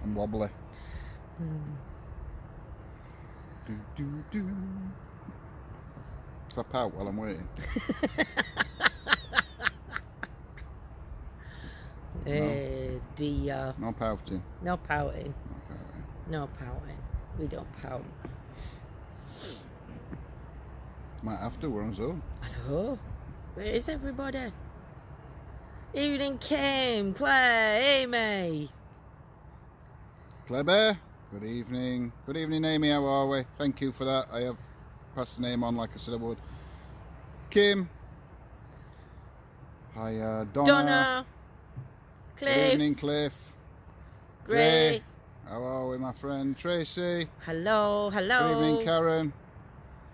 and wobbly. Shall I pout while I'm waiting? Dear. No pouting. No pouting. No pouting. No pouting. We don't pout. Might have to, we're on Zoom. I know. Where is everybody? Evening, Kim, Claire, Amy. Claire Bear, good evening. Good evening, Amy, how are we? Thank you for that. I have passed the name on like I said I would. Kim. Hi, Donna. Cliff. Good evening, Cliff. Gray. How are we, my friend? Tracy. Hello, hello. Good evening, Karen.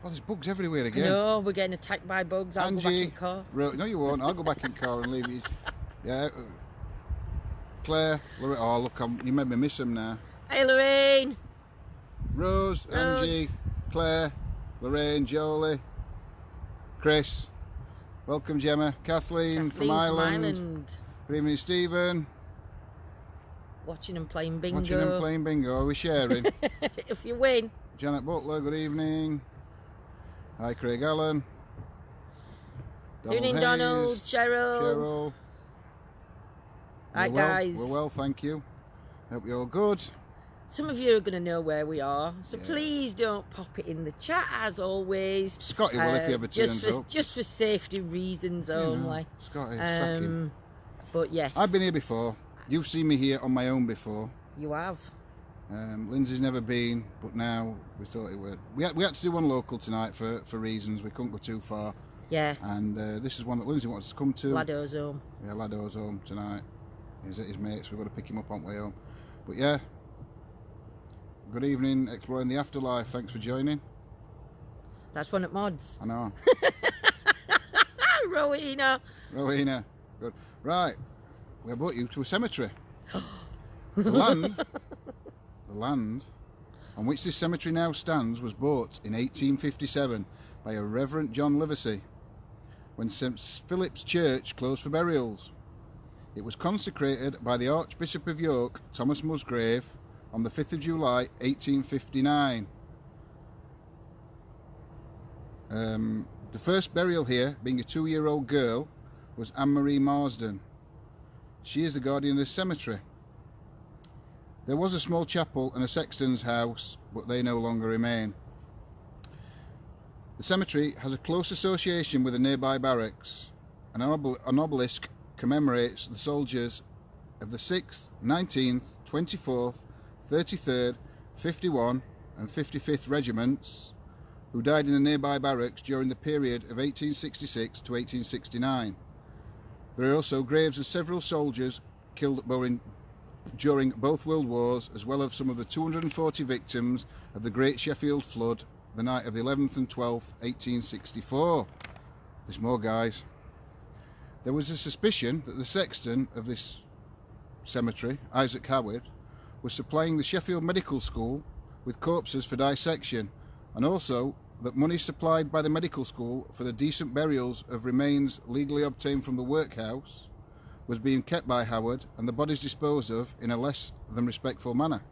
Oh, there's bugs everywhere again. No, we're getting attacked by bugs. I'll go back in car. No, you won't. I'll go back in car and leave you. Yeah. Claire. Oh, look, you made me miss them now. Hey, Lorraine. Rose, Angie, Claire, Lorraine, Jolie, Chris. Welcome, Gemma. Kathleen from Ireland. Good evening, Stephen. Watching them playing bingo. Watching them playing bingo. Are we sharing? If you win. Janet Butler, good evening. Hi, Craig Allen. Good evening, Donald, Cheryl. Hi, guys. We're well, thank you. Hope you're all good. Some of you are going to know where we are, so please don't pop it in the chat, as always. Scotty will if he ever turns up. Just for safety reasons only. Scotty, sack him. But yes. I've been here before. You've seen me here on my own before. You have. Lindsay's never been, but now we thought it would. We had to do one local tonight for reasons. We couldn't go too far. Yeah. And this is one that Lindsay wants to come to. Lado's home. Yeah, Lado's home tonight. He's at his mates. We've got to pick him up on the way home. But yeah. Good evening, exploring the afterlife. Thanks for joining. That's one at Mods. I know. Rowena. Good. Right. We brought you to a cemetery. The land on which this cemetery now stands was bought in 1857 by a Reverend John Livesey when St Philip's Church closed for burials. It was consecrated by the Archbishop of York, Thomas Musgrave, on the 5th of July 1859. The first burial here, being a 2-year-old girl, was Anne-Marie Marsden. She is the guardian of this cemetery. There was a small chapel and a sexton's house, but they no longer remain. The cemetery has a close association with the nearby barracks. An obelisk commemorates the soldiers of the 6th, 19th, 24th, 33rd, 51 and 55th regiments who died in the nearby barracks during the period of 1866 to 1869. There are also graves of several soldiers killed during both World Wars, as well as some of the 240 victims of the Great Sheffield Flood, the night of the 11th and 12th, 1864. There's more, guys. There was a suspicion that the sexton of this cemetery, Isaac Howard, was supplying the Sheffield Medical School with corpses for dissection, and also that money supplied by the medical school for the decent burials of remains legally obtained from the workhouse was being kept by Howard and the bodies disposed of in a less than respectful manner.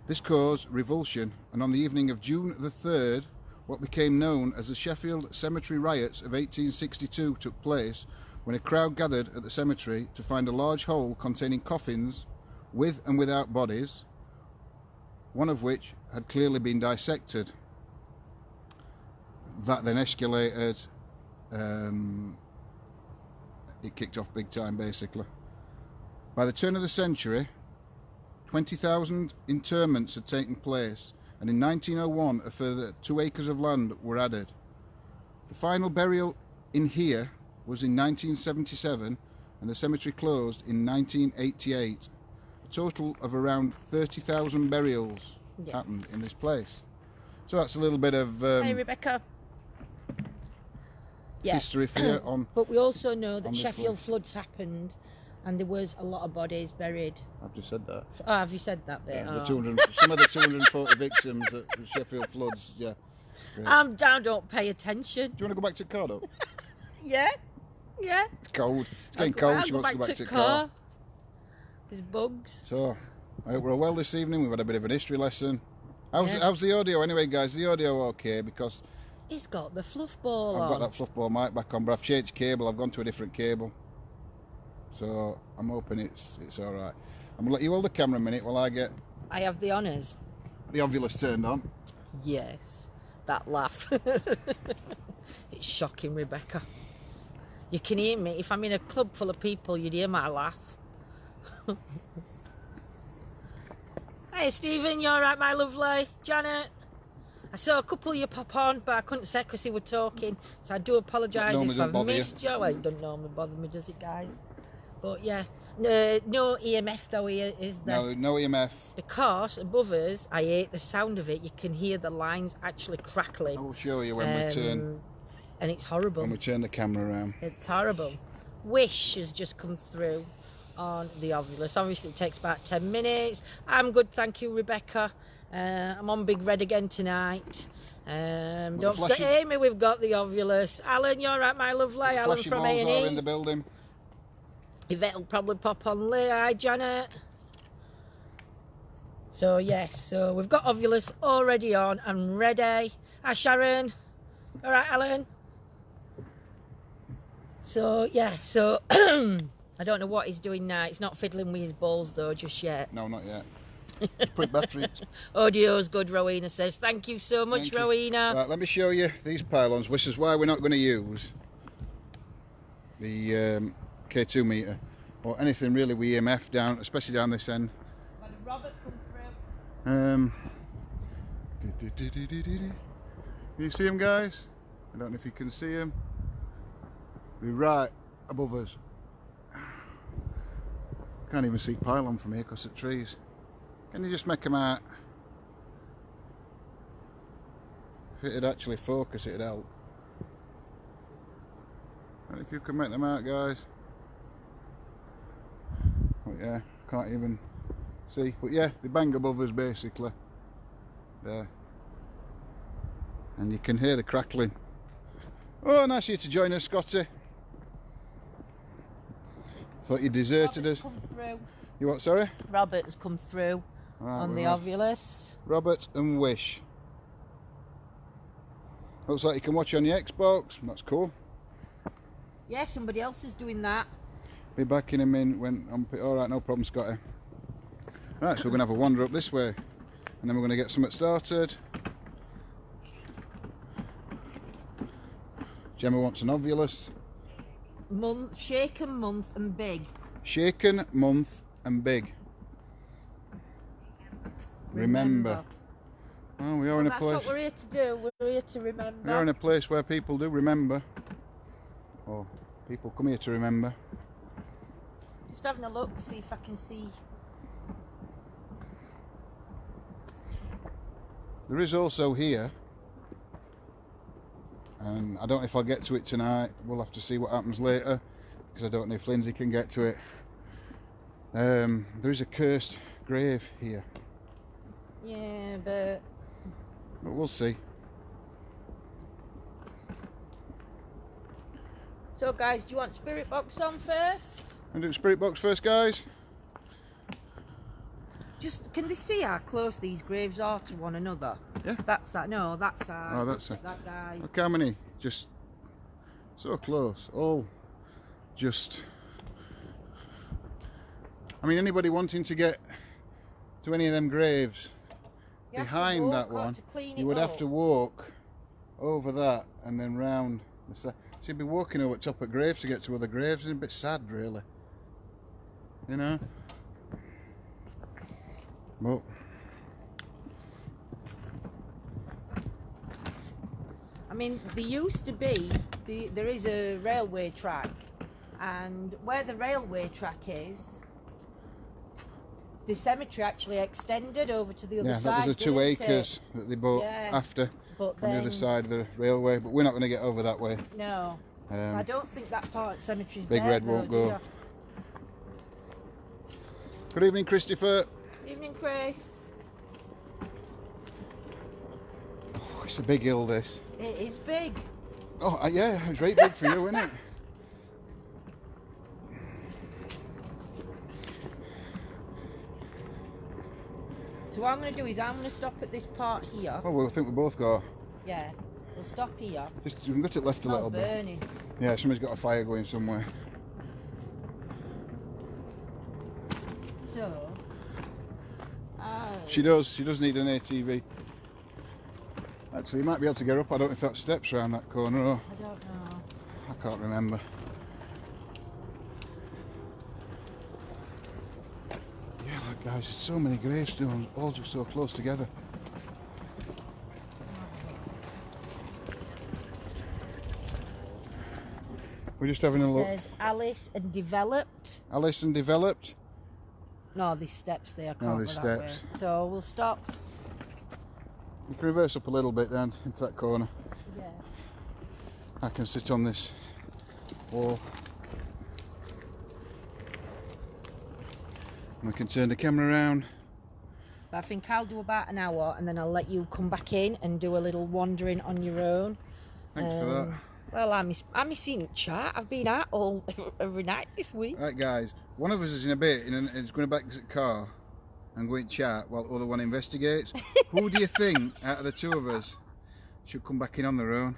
This caused revulsion, and on the evening of June the 3rd, what became known as the Sheffield Cemetery Riots of 1862 took place when a crowd gathered at the cemetery to find a large hole containing coffins with and without bodies, one of which had clearly been dissected. That then escalated. It kicked off big time, basically. By the turn of the century, 20,000 interments had taken place, and in 1901 a further 2 acres of land were added. The final burial in here was in 1977, and the cemetery closed in 1988. A total of around 30,000 burials happened in this place. So that's a little bit of hey, Rebecca. History for you on. But we also know that Sheffield floods happened, and there was a lot of bodies buried. I've just said that. Oh, have you said that bit? Yeah, some of the 240 victims at the Sheffield floods. Yeah. Great. I'm down. Don't pay attention. Do you want to go back to the car, though? Yeah. It's cold. It's getting cold. She wants to go back to the car. There's bugs. So, I hope we're all well this evening. We've had a bit of an history lesson. Yeah. How's the audio anyway, guys? The audio okay? Because He's got the fluff ball I've on. got that fluff ball mic back on, but I've changed cable. I've gone to a different cable. So I'm hoping it's all right. I'm going to let you hold the camera a minute while I get I have the honours. the ovulus turned on. Yes, that laugh. It's shocking, Rebecca. You can hear me. If I'm in a club full of people, you'd hear my laugh. Hey, Stephen, you all right, my lovely? Janet? I saw a couple of you pop on, but I couldn't say because they were talking. So I do apologise if I've missed you. Well, it doesn't normally bother me, does it, guys? But yeah, no EMF though here, is there? No EMF. Because above us, I hate the sound of it. You can hear the lines actually crackling. I will show you when we turn. And it's horrible. When we turn the camera around. It's horrible. Wish has just come through on the ovulus. Obviously, it takes about 10 minutes. I'm good, thank you, Rebecca. I'm on Big Red again tonight. Don't forget, Amy, we've got the ovulus. Alan, you all right, my lovely? Alan from A&E. Flashy balls are in the building. Yvette will probably pop on later. Hi, Janet. So, yes, so we've got ovulus already on and ready. Hi, Sharon. All right, Alan. So, yeah, so I don't know what he's doing now. He's not fiddling with his balls, though, just yet. No, not yet. Put battery. Audio's good, Rowena says. Thank you so much, Rowena. Right, let me show you these pylons, which is why we're not going to use the K2 meter or anything really with EMF down, especially down this end. Had Robert come through. Can you see him, guys? I don't know if you can see him. Be right above us. Can't even see pylon from here because of trees. Can you just make them out? If it'd actually focus, it'd help. And if you can make them out, guys. But yeah, can't even see. But yeah, they bang above us basically. There. And you can hear the crackling. Oh, nice of you to join us, Scotty. Thought you deserted us. Come through. You what, sorry? Robert has come through on the ovulus. Robert and Wish. Looks like you can watch on your Xbox. That's cool. Yeah, somebody else is doing that. Be back in a minute when I'm... Alright, no problem, Scotty. Right, so we're going to have a wander up this way. And then we're going to get something started. Gemma wants an ovulus. Month, shaken, month and big. Shaken, month and big. Remember. Oh, we are in a place... That's what we're here to do. We're here to remember. We are in a place where people do remember. Or people come here to remember. Just having a look, see if I can see. There is also here, and I don't know if I'll get to it tonight. We'll have to see what happens later, because I don't know if Lindsay can get to it. There is a cursed grave here. Yeah, but we'll see. So guys, do you want Spirit Box on first? And do Spirit Box first, guys. Just, can they see how close these graves are to one another? Yeah. That's that. No, that's Oh, that's it. that guy. Look how many, just so close. All just... I mean, anybody wanting to get to any of them graves behind that one, you would have to walk over that and then round the side. So you'd be walking over top of graves to get to other graves. It's a bit sad, really. You know? But I mean, there used to be, there is a railway track, and where the railway track is, the cemetery actually extended over to the other side. Yeah, that was the 2 acres that they bought after on the other side of the railway, but we're not going to get over that way. No. I don't think that part of the cemetery is Big there, Red won't go. Good evening, Christopher. Evening, Chris. Oh, it's a big hill, this. It is big. Oh, yeah, it's very big for you, isn't it? So what I'm going to do is I'm going to stop at this part here. Oh, well, I think we both go. Yeah, we'll stop here. Just, we can go to the left a little burning. bit. Yeah, somebody's got a fire going somewhere. So... She does need an ATV. Actually, you might be able to get up. I don't know if that steps around that corner or... I don't know. I can't remember. Yeah, look guys, so many gravestones, all just so close together. We're just having a look. It says Alice and Developed. Alice and Developed. No, these steps there. I can't No, go these that way. steps. So we'll stop. You can reverse up a little bit then into that corner. Yeah. I can sit on this wall. And we can turn the camera around. But I think I'll do about an hour and then I'll let you come back in and do a little wandering on your own. Thanks for that. Well, I'm missing chat. I've been out every night this week. Right guys, one of us is in a bit and is going back to the car and going to chat while the other one investigates. Who do you think out of the two of us should come back in on their own?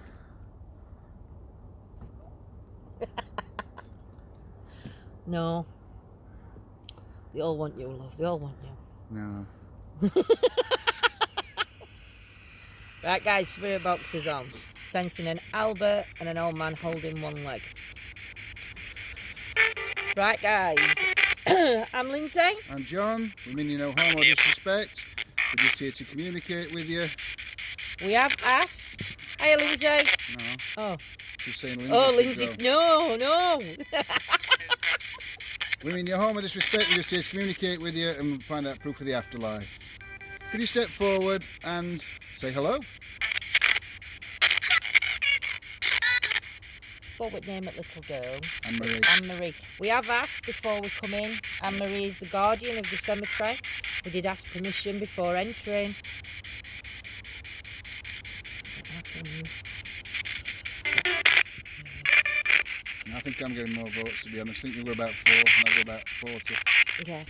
No. They all want you, love. They all want you. No. Right, guys, spirit box is on. Sensing an Albert and an old man holding one leg. Right, guys. I'm Lindsay. I'm John. We mean you no harm or disrespect. We're just here to communicate with you. We have asked. Hey, Lindsay. No. Oh. Just saying Lindsay. Oh, Lindsay's. No. We mean no harm or disrespect. We're just here to communicate with you and find out proof of the afterlife. Could you step forward and say hello? What would name it, little girl? Anne-Marie. Anne-Marie. We have asked before we come in. Anne-Marie is the guardian of the cemetery. We did ask permission before entering. I think I'm getting more votes, to be honest. I think you go about 4 and I'll go about 40. Yeah.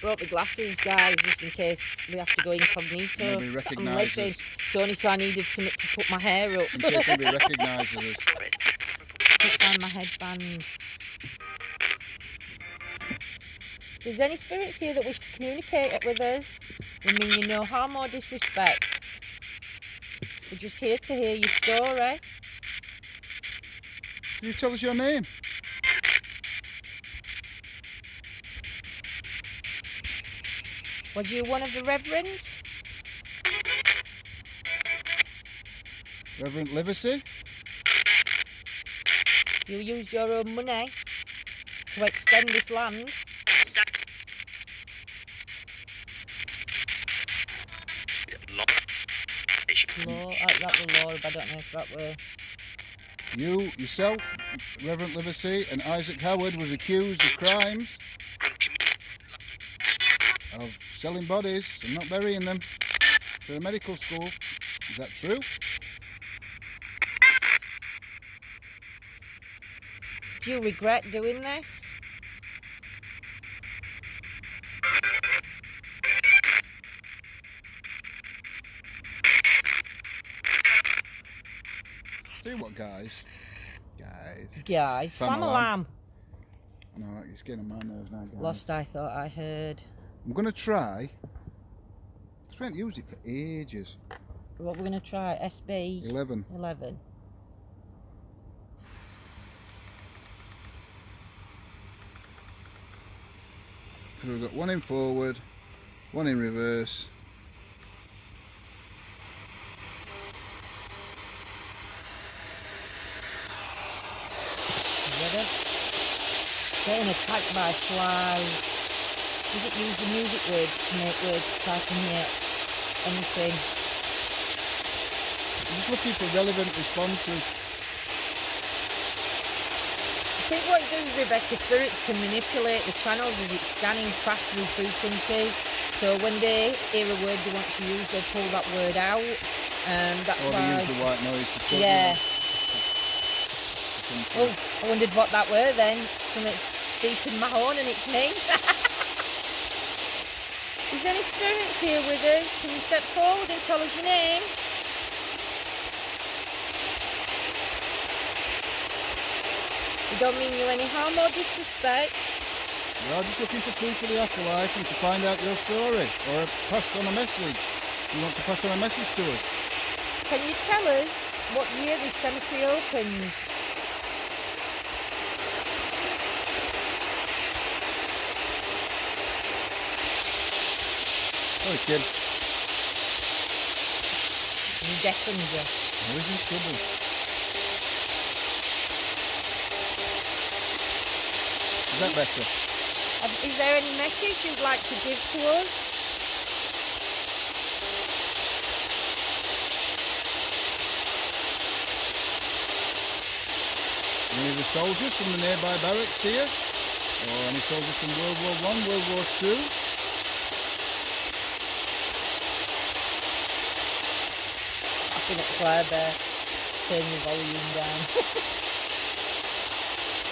Brought my glasses, guys, just in case we have to go incognito. Nobody recognises us. It's only so I needed something to put my hair up. In case anybody recognises us. Can't find my headband. If there's any spirits here that wish to communicate with us, we mean you no harm or disrespect. We're just here to hear your story. Can you tell us your name? Was you one of the reverends? Reverend Livesey? You used your own money to extend this land? Law, that was law, but I don't know if that were... You, yourself, Reverend Livesey, and Isaac Howard was accused of crimes of selling bodies and not burying them to the medical school. Is that true? Do you regret doing this? Tell you what, guys. Fam alarm. No, it's getting on my nerves now, guys. Lost, I thought I heard. I'm going to try, because we haven't used it for ages. What we're going to try? SB 11. 11. So we've got one in forward, one in reverse. Ready? Getting attacked by flies. Does it use the music words to make words so I can hear anything? I'm just looking for relevant responses. I think what it does, Rebecca, spirits can manipulate the channels as it's scanning fast through frequencies. So when they hear a word they want to use, they pull that word out. That's Or why. they use the white noise to talk. Yeah. Oh, I wondered what that were then. Something's beeping my horn and it's me. Is there any spirits here with us? Can you step forward and tell us your name? We don't mean you any harm or disrespect. We are just looking for proof of the afterlife and to find out your story, or pass on a message. You want to pass on a message to us? Can you tell us what year this cemetery opened? Sorry, kid. You deafened you. I was in trouble. Is that better? Is there any message you'd like to give to us? Any of the soldiers from the nearby barracks here? Or any soldiers from World War I, World War II? I've been at Claire there. Turn your volume down.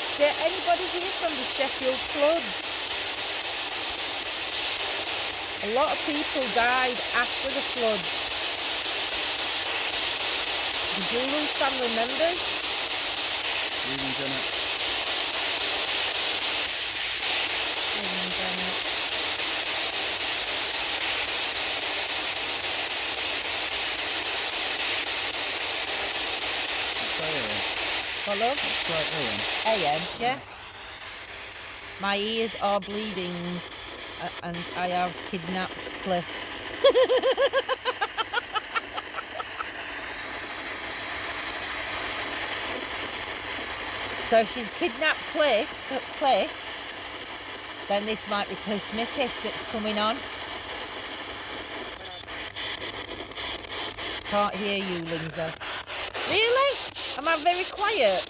Is there anybody here from the Sheffield floods? A lot of people died after the floods. Did you lose family members? Even Janet. What, love? Try AM, yeah? My ears are bleeding and I have kidnapped Cliff. So if she's kidnapped Cliff, then this might be Cliff's missus that's coming on. Can't hear you, Lindsay. Really? Am I very quiet? It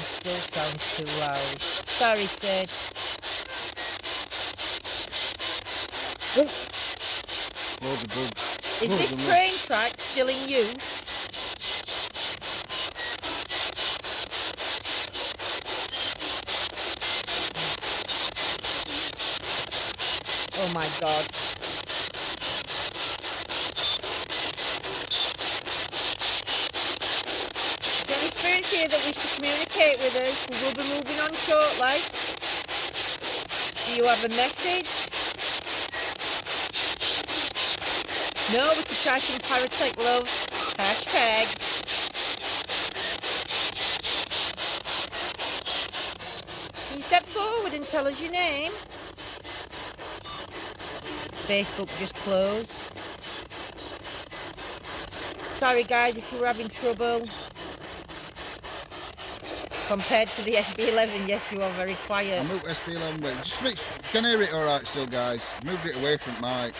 still sounds too loud. Sorry, Sid. Loads of bugs. Is this train track still in use? Oh my God. Is there any spirits here that wish to communicate with us? We will be moving on shortly. Do you have a message? No, we could try some Paratech love. Hashtag. Can you step forward and tell us your name? Facebook just closed. Sorry guys if you were having trouble. Compared to the SB11, yes, you are very quiet. I moved SB11 away. Just make, can hear it alright still, guys. Moved it away from mic.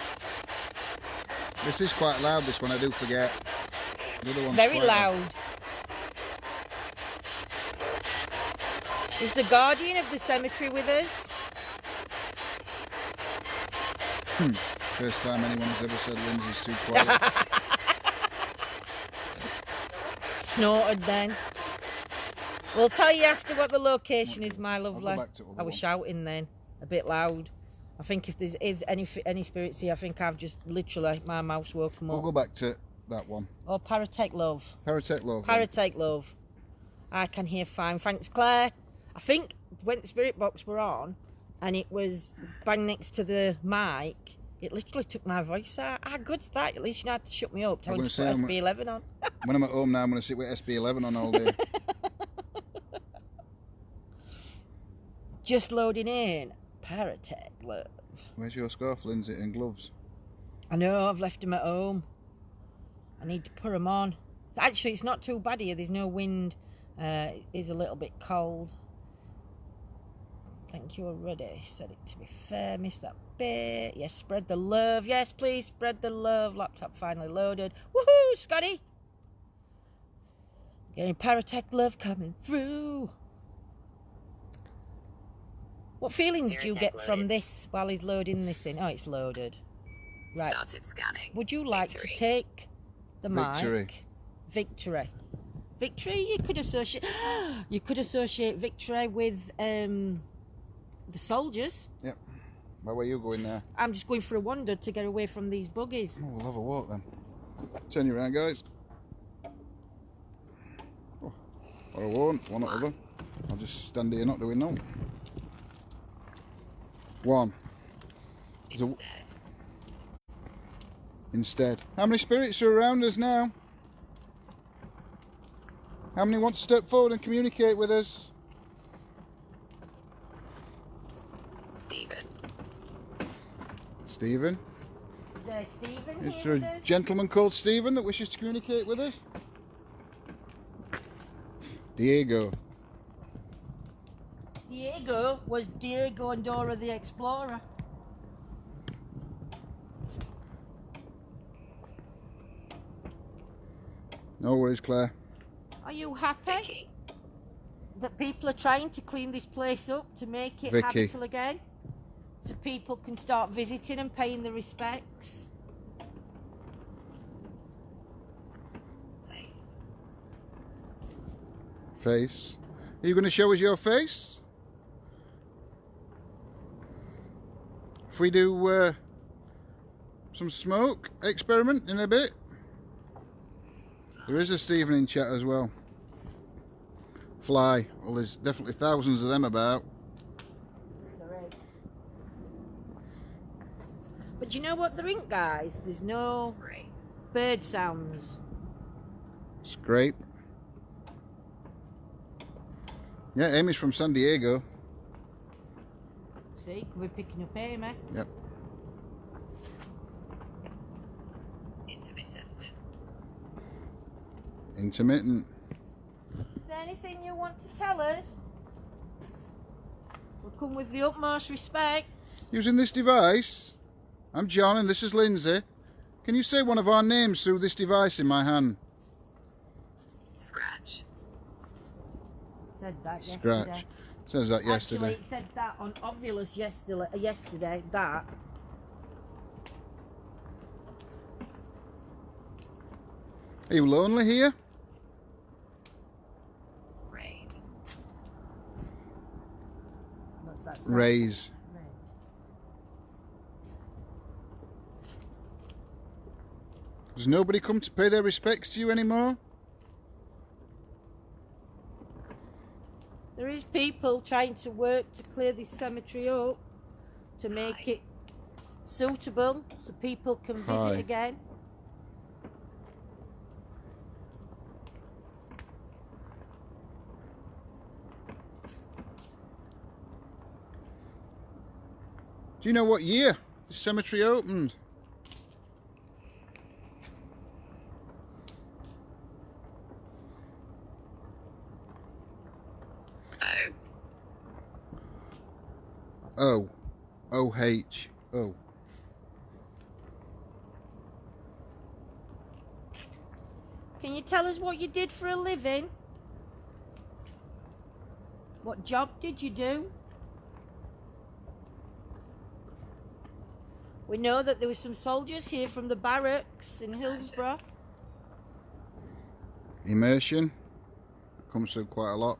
This is quite loud, this one, I do forget. The other one's very quite loud. Is the guardian of the cemetery with us? First time anyone has ever said Lindsay's too quiet. Snorted then. We'll tell you after what the location is, my lovely. I'll go back to I was shouting then, a bit loud. I think if there is any spirits here, I think I've just literally, my mouth's woken We'll up. go back to that one. Oh, Paratech love. Paratech love. Paratech love. I can hear fine. Thanks, Claire. I think when the spirit box were on and it was bang next to the mic, it literally took my voice out. How good's that? At least you know how to shut me up. Tell me to put SB11 on. When I'm at home now, I'm going to sit with SB11 on all day. Just loading in. Paratech love. Where's your scarf, Lindsay, and gloves? I know, I've left them at home. I need to put them on. Actually, it's not too bad here. There's no wind. It is a little bit cold. Thank you already. Said it to be fair. Missed that bit. Yes, spread the love. Yes, please, spread the love. Laptop finally loaded. Woohoo, Scotty! Getting Paratech love coming through. What feelings do you get from this while he's loading this in? Oh, it's loaded. Right. Started scanning. Would you like to take the mic? Victory. Victory. You could associate. You could associate victory with the soldiers. Yep. Where are you going now? I'm just going for a wander to get away from these buggies. Oh, we'll have a walk then. Turn you around, guys. Oh, or I won't, one or other. I'll just stand here not doing nothing. One. Instead. How many spirits are around us now? How many want to step forward and communicate with us? Stephen. Is there Stephen Is here there with a us? gentleman called Stephen that wishes to communicate with us? Diego. Diego was Diego and Dora the Explorer. No worries, Claire. Are you happy that people are trying to clean this place up to make it Vicky. habitable again? So people can start visiting and paying their respects? Face. Are you going to show us your face? If we do some smoke experiment in a bit. There is a Stephen in chat as well. Fly. Well, there's definitely thousands of them about. There is. But do you know what there ain't, guys? There's no bird sounds. Scrape. Yeah, Amy's from San Diego. See, we're picking up Amy. Yep. Intermittent. Is there anything you want to tell us? We'll come with the utmost respect. Using this device. I'm John and this is Lindsay. Can you say one of our names through this device in my hand? Scratch. Said that yesterday. Scratch. Says that yesterday. Actually, it said that on Ovulus yesterday, that. Are you lonely here? Rain. What's that say? Raise. Rain. Does nobody come to pay their respects to you anymore? There is people trying to work to clear this cemetery up to make it suitable so people can visit Hi. again. Do you know what year the cemetery opened? Oh. O-H. Oh. Can you tell us what you did for a living? What job did you do? We know that there were some soldiers here from the barracks in Hillsborough. Immersion. Comes through quite a lot.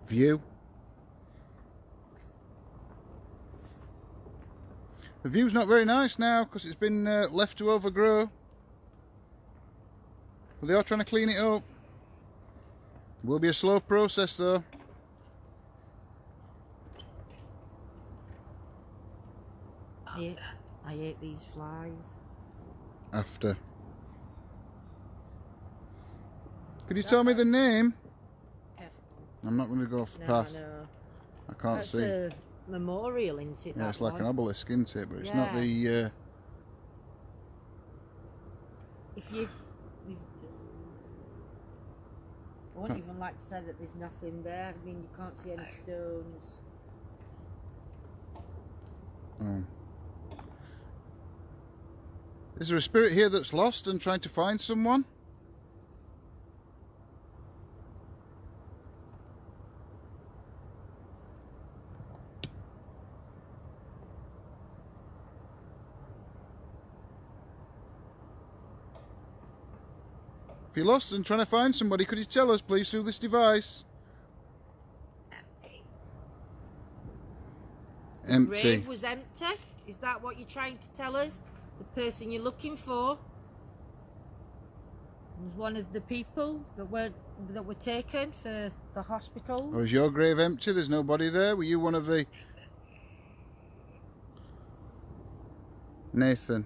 View. The view's not very nice now because it's been left to overgrow. But they are trying to clean it up. It will be a slow process though. I hate these flies. After. Could you tell me the name? I'm not going to go off the path. No. I can't That's see. a memorial, isn't it? Yeah, that it's like one? an obelisk, isn't it? But it's not Yeah. the... If you... I wouldn't even like to say that there's nothing there. I mean, you can't see any stones. Is there a spirit here that's lost and trying to find someone? If you're lost and trying to find somebody, could you tell us, please, through this device? Empty. Empty. grave was empty. Is that what you're trying to tell us? The person you're looking for was one of the people that were taken for the hospitals. Or is your grave empty? There's nobody there? Were you one of the... Nathan.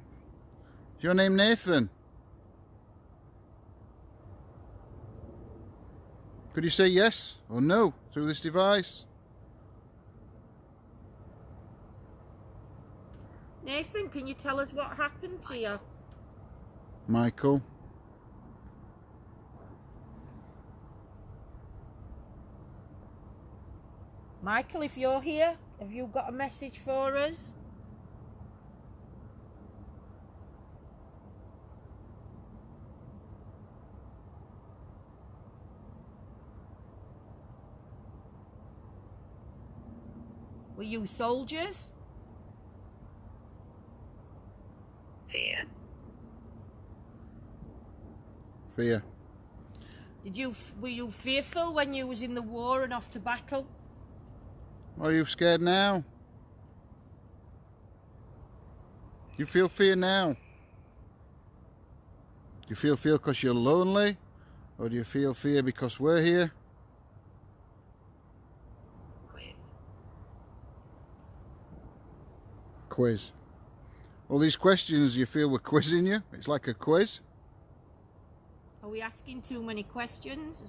Is your name Nathan? Could you say yes or no through this device? Nathan, can you tell us what happened to you? Michael. Michael, if you're here, have you got a message for us? Were you soldiers? Fear. Fear. Were you fearful when you was in the war and off to battle? Are you scared now? You feel fear now? Do you feel fear because you're lonely? Or do you feel fear because we're here? Quiz. All these questions you feel we're quizzing you? It's like a quiz? Are we asking too many questions?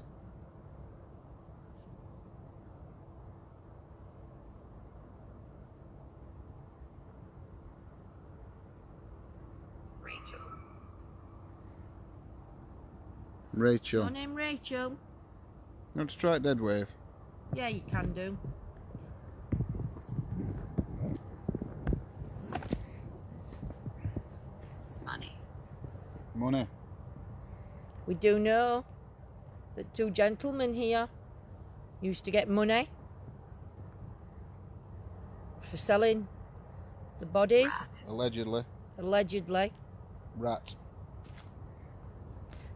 Rachel. Your name Rachel? You want to try it, Dead Wave? Yeah, you can do. Money. Money. We do know that two gentlemen here used to get money for selling the bodies, Allegedly. allegedly. Rat.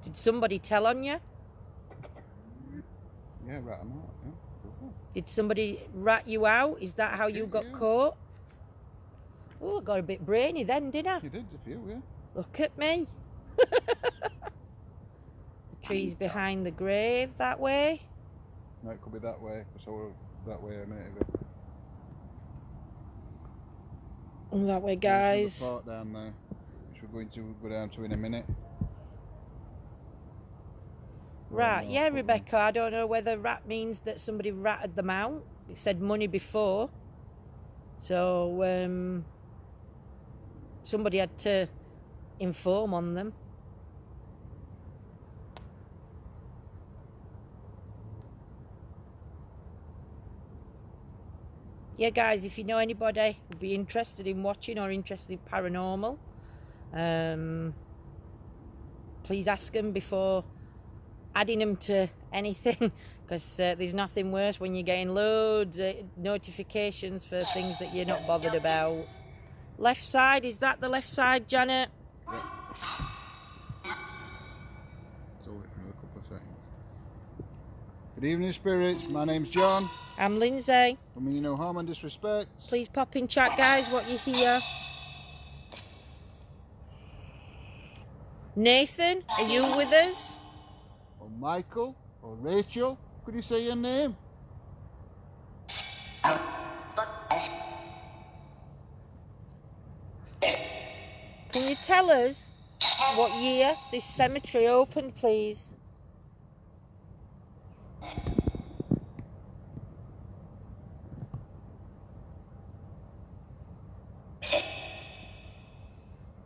Did somebody tell on you? Yeah, rat them out. Yeah. Did somebody rat you out? Is that how you got Yeah. caught? Oh, I got a bit brainy then, didn't I? You did, a few, yeah. Look at me. The trees behind the grave that way. No, it could be that way. I saw that way a minute ago. Oh, that way, There's guys. another part down there, which we're going to go down to in a minute. Right, yeah, Rebecca, I don't know whether rat means that somebody ratted them out. It said money before. So, somebody had to inform on them. Yeah, guys, if you know anybody who'd be interested in watching or interested in paranormal, please ask them before adding them to anything, because there's nothing worse when you're getting loads of notifications for things that you're not bothered about. Left side, is that the left side, Janet? Yeah. Let's hold it for another couple of seconds. Good evening, spirits. My name's John. I'm Lindsay. I mean, you no harm and disrespect. Please pop in chat, guys, what you hear. Nathan, are you with us? Or Michael, or Rachel. Could you say your name? Can you tell us what year this cemetery opened, please?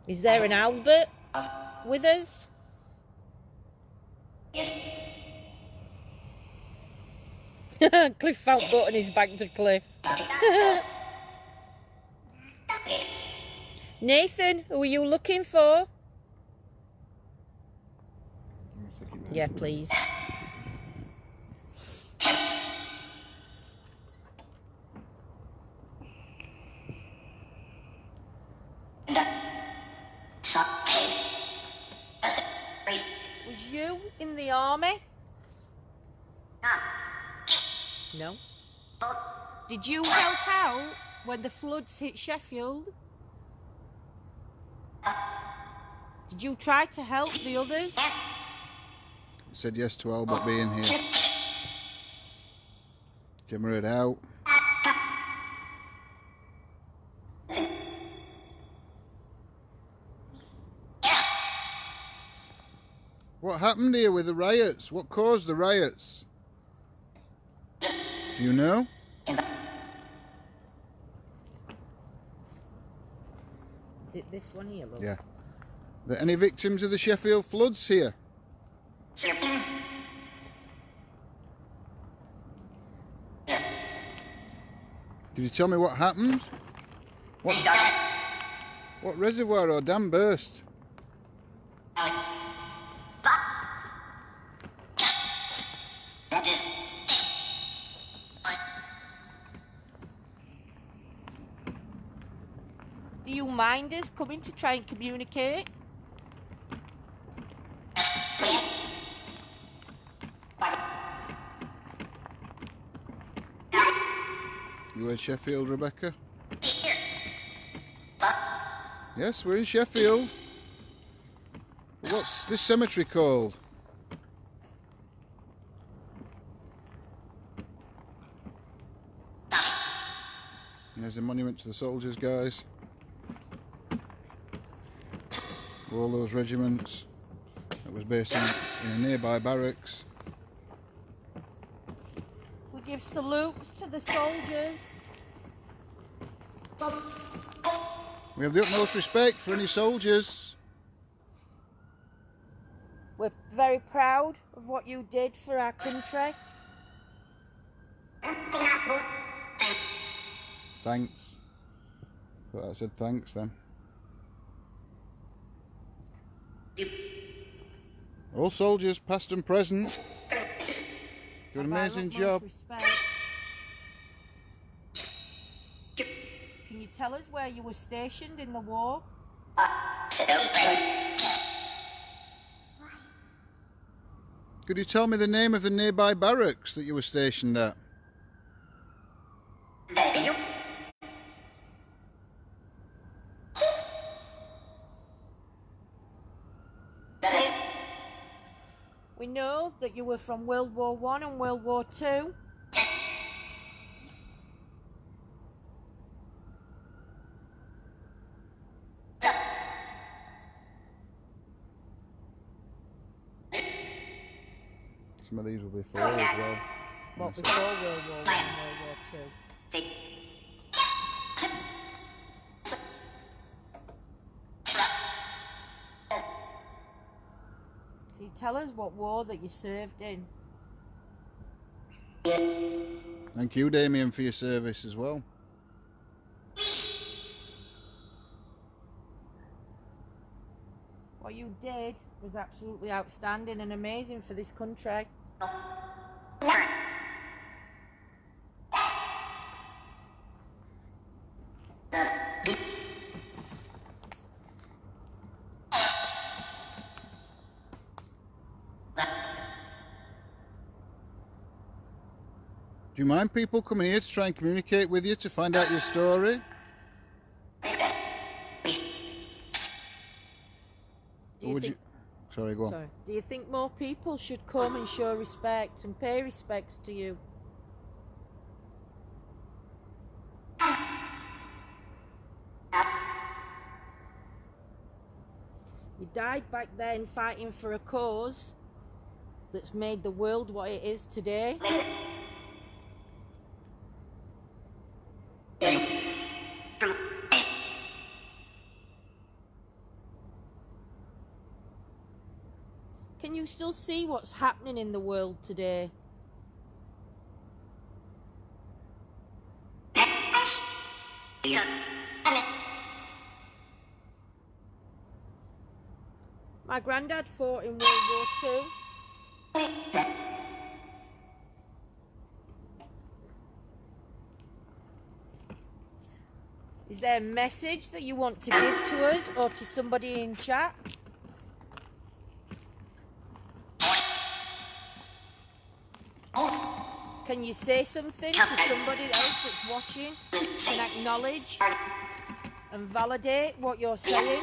Is there an Albert with us? Cliff felt button his back to Cliff. Nathan, who are you looking for? Yeah, please. Was you in the army? No. Did you help out when the floods hit Sheffield? Did you try to help the others? He said yes to Albert being here. Camera it out. What happened here with the riots? What caused the riots? Do you know? Is it this one here, look? Yeah. Are there any victims of the Sheffield floods here? Could you tell me what happened? What reservoir or dam burst? Do you mind us coming to try and communicate? You in Sheffield, Rebecca? Yes, we're in Sheffield. What's this cemetery called? And there's a monument to the soldiers, guys. All those regiments that was based in a nearby barracks. We give salutes to the soldiers. We have the utmost respect for any soldiers. We're very proud of what you did for our country. Thanks. But I said thanks then. All soldiers, past and present, do an amazing job. Can you tell us where you were stationed in the war? Could you tell me the name of the nearby barracks that you were stationed at? We know that you were from World War I and World War II. Some of these will be for as well. What, before World War I and World War II? Can you tell us what war that you served in? Thank you, Damien, for your service as well. What you did was absolutely outstanding and amazing for this country. Do you mind people coming here to try and communicate with you to find out your story? Or would you... Sorry, go on. Sorry. Do you think more people should come and show respect and pay respects to you? You died back then fighting for a cause that's made the world what it is today. Can you still see what's happening in the world today? My granddad fought in World War II. Is there a message that you want to give to us or to somebody in chat? Can Can you say something to somebody else that's watching and acknowledge and validate what you're saying?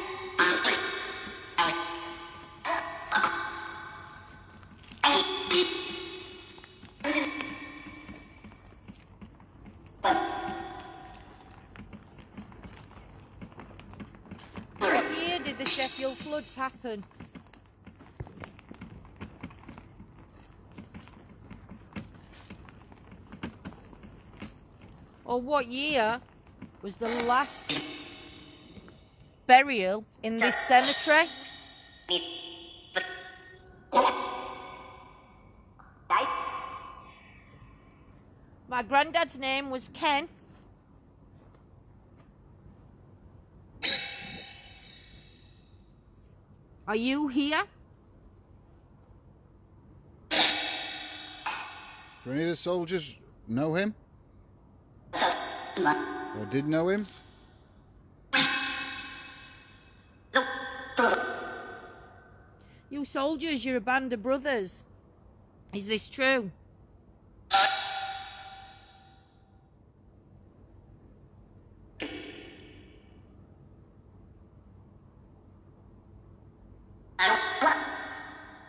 What year did the Sheffield floods happen? Or what year was the last burial in this cemetery? My granddad's name was Ken. Are you here? Do any of the soldiers know him? Or did know him? You soldiers, you're a band of brothers. Is this true?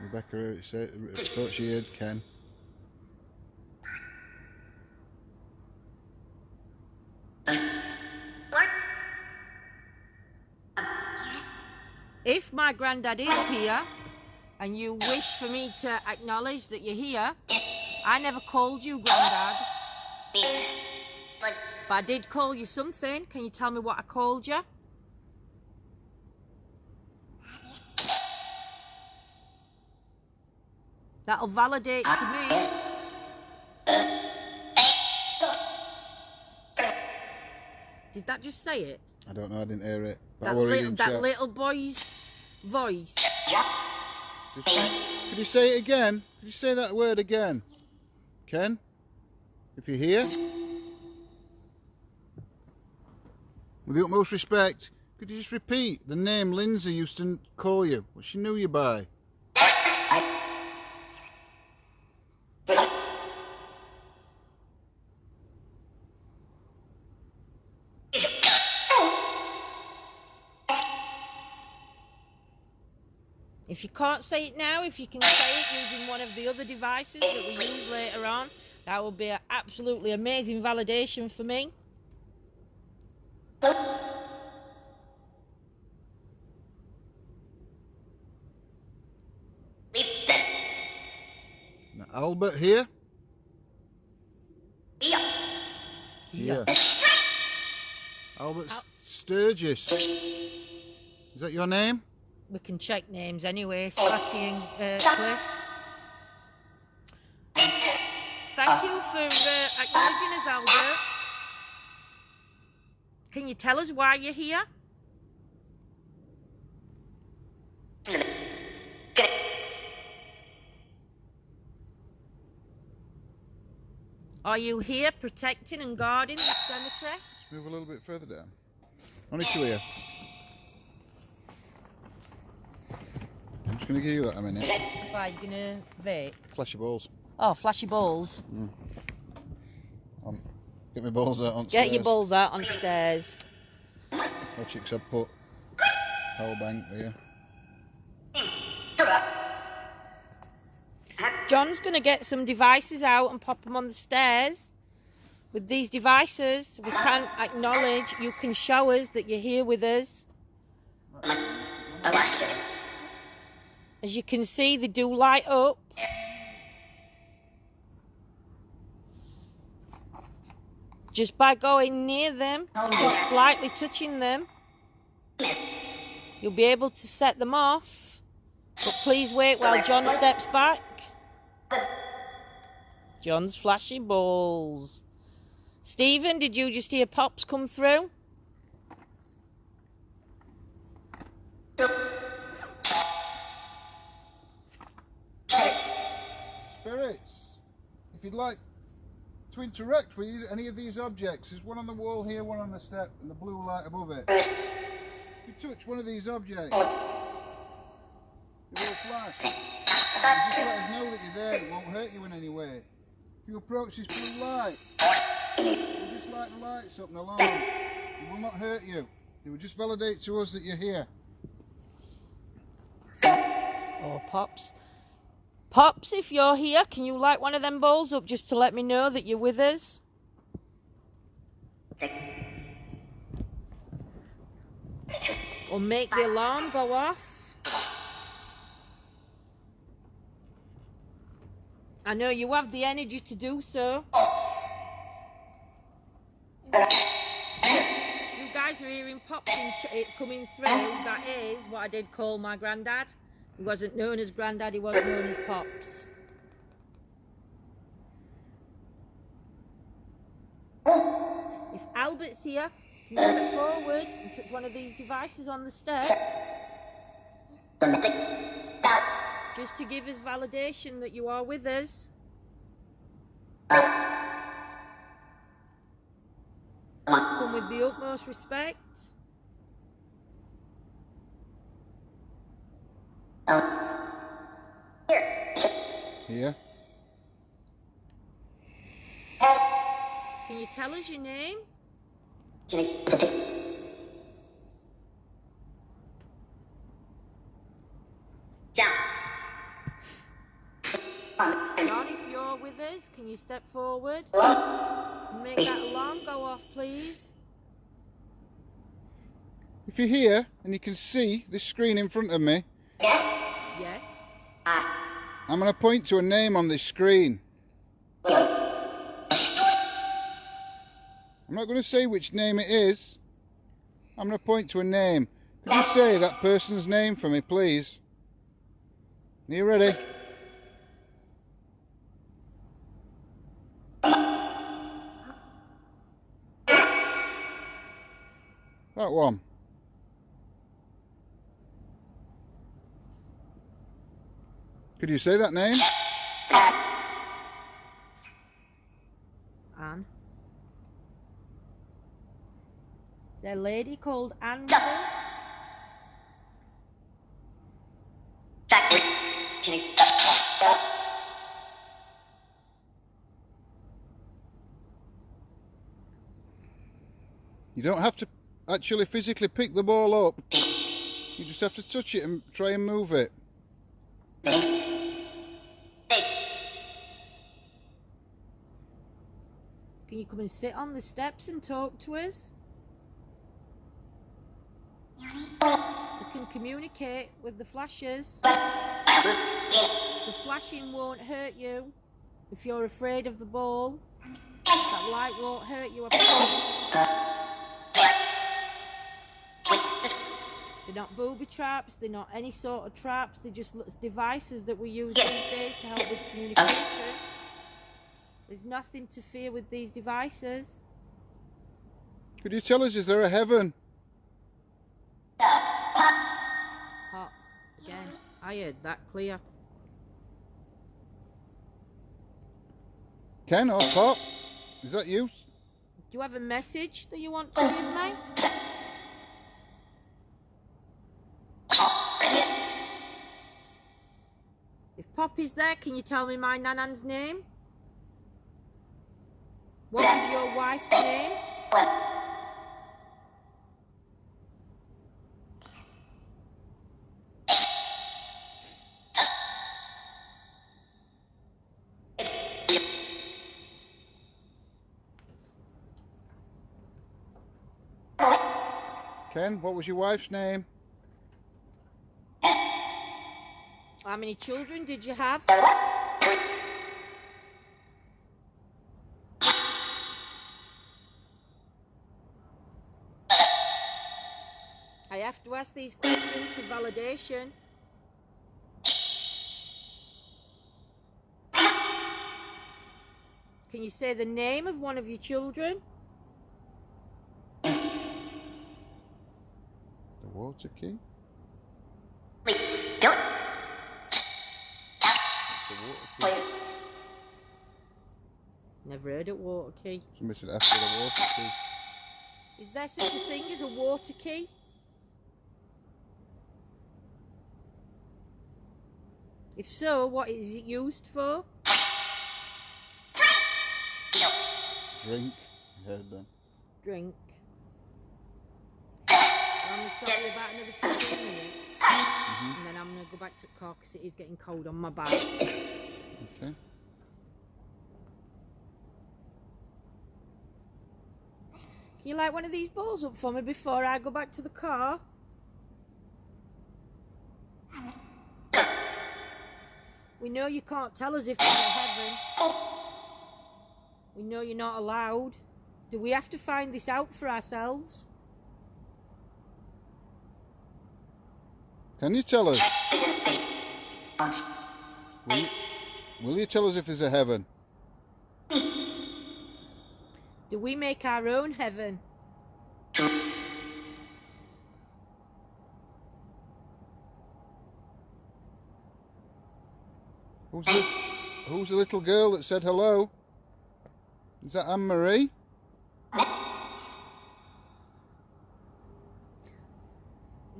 Rebecca thought she heard Ken. If my granddad is here and you wish for me to acknowledge that you're here, I never called you granddad. But I did call you something. Can you tell me what I called you? That'll validate to me. Did that just say it? I don't know, I didn't hear it. But That little boy's voice. Could you say it again? Could you say that word again? Ken? If you're here? With the utmost respect, could you just repeat the name Lindsay used to call you? What she knew you by? If you can't say it now, if you can say it using one of the other devices that we use later on, that would be an absolutely amazing validation for me. Now, Albert here? Here. Albert Sturgis. Is that your name? We can check names anyway, Slatty and Cliff. Thank you for acknowledging us, Albert. Can you tell us why you're here? Are you here protecting and guarding the cemetery? Let's move a little bit further down. Only two here. I'm just going to give you that a minute. Why, you going to vape? Flash your balls. Oh, flashy balls. Get my balls out on Get stairs. your balls out on the stairs. My chicks have put power bank there. John's going to get some devices out and pop them on the stairs. With these devices, we can acknowledge, you can show us that you're here with us. As you can see, they do light up. Just by going near them and just slightly touching them, you'll be able to set them off. But please wait while John steps back. John's flashing balls. Stephen, did you just hear pops come through? Spirits, if you'd like to interact with any of these objects, there's one on the wall here, one on the step, and the blue light above it. If you touch one of these objects, it will flash. Just let us know that you're there, it won't hurt you in any way. If you approach this blue light, we'll just light the lights up and alarm. It will not hurt you. It will just validate to us that you're here. Oh, Pops. Pops, if you're here, can you light one of them bowls up just to let me know that you're with us? Or make the alarm go off. I know you have the energy to do so. You guys are hearing Pops coming through. That is what I did call my granddad. He wasn't known as granddad, he was known as Pops. If Albert's here, can you step forward and touch one of these devices on the steps? Just to give us validation that you are with us. Come with the utmost respect. Here. Can you tell us your name? John, if you're with us, can you step forward? Make that alarm go off, please. If you're here and you can see this screen in front of me, Yes. I'm going to point to a name on this screen. I'm not going to say which name it is. I'm going to point to a name. Could you say that person's name for me, please? Are you ready? That one. Could you say that name? Anne. There's a lady called Anne with us. You don't have to actually physically pick the ball up. You just have to touch it and try and move it. Can you come and sit on the steps and talk to us? You can communicate with the flashes. The flashing won't hurt you. If you're afraid of the ball, that light won't hurt you, I promise. They're not booby traps, they're not any sort of traps, they're just devices that we use these days to help with communication. There's nothing to fear with these devices. Could you tell us, is there a heaven? Pop, again, I heard that clear. Ken or Pop? Is that you? Do you have a message that you want to give me? If Pop is there, can you tell me my nanan's name? What is your wife's name? Ken, what was your wife's name? How many children did you have? I have to ask these questions for validation. Can you say the name of one of your children? The water key? That's the water key. Never heard of water key. Somebody said after the water key. Is there such a thing as a water key? If so, what is it used for? Drink. Heard then. Drink. I'm going to stop you about another 15 minutes. And then I'm going to go back to the car because it is getting cold on my back. Okay. Can you light one of these balls up for me before I go back to the car? We know you can't tell us if we're in heaven. We know you're not allowed. Do we have to find this out for ourselves? Can you tell us? Will you tell us if there's a heaven? Do we make our own heaven? Who's the little girl that said hello? Is that Anne-Marie? Was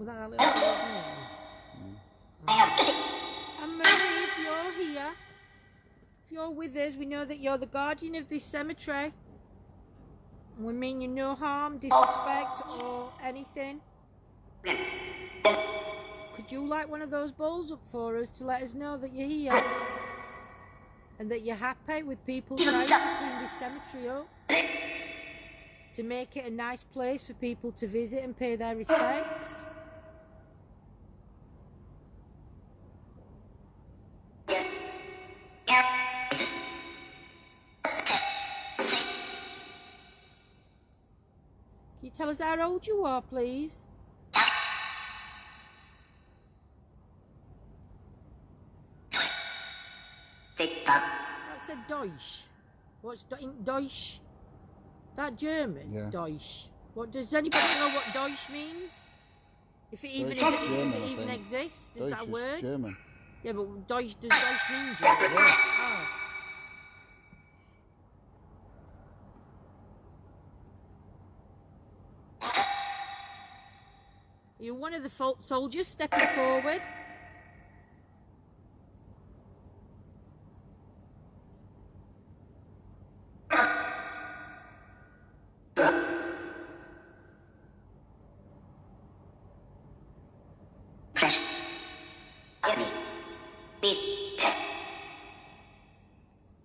that little girl's name? Anne-Marie, if you're here, if you're with us, we know that you're the guardian of this cemetery. And we mean you no harm, disrespect, or anything. Could you light one of those bowls up for us to let us know that you're here? And that you're happy with people trying to clean this cemetery up? To make it a nice place for people to visit and pay their respects? Can you tell us how old you are, please? That's a Deutsch. What's Deutsch? That German? Yeah. Deutsch. What does anybody know what Deutsch means? If it even exists, is that a word? German. Yeah, but Deutsch, does Deutsch mean German? Yeah. Oh. You're one of the soldiers stepping forward.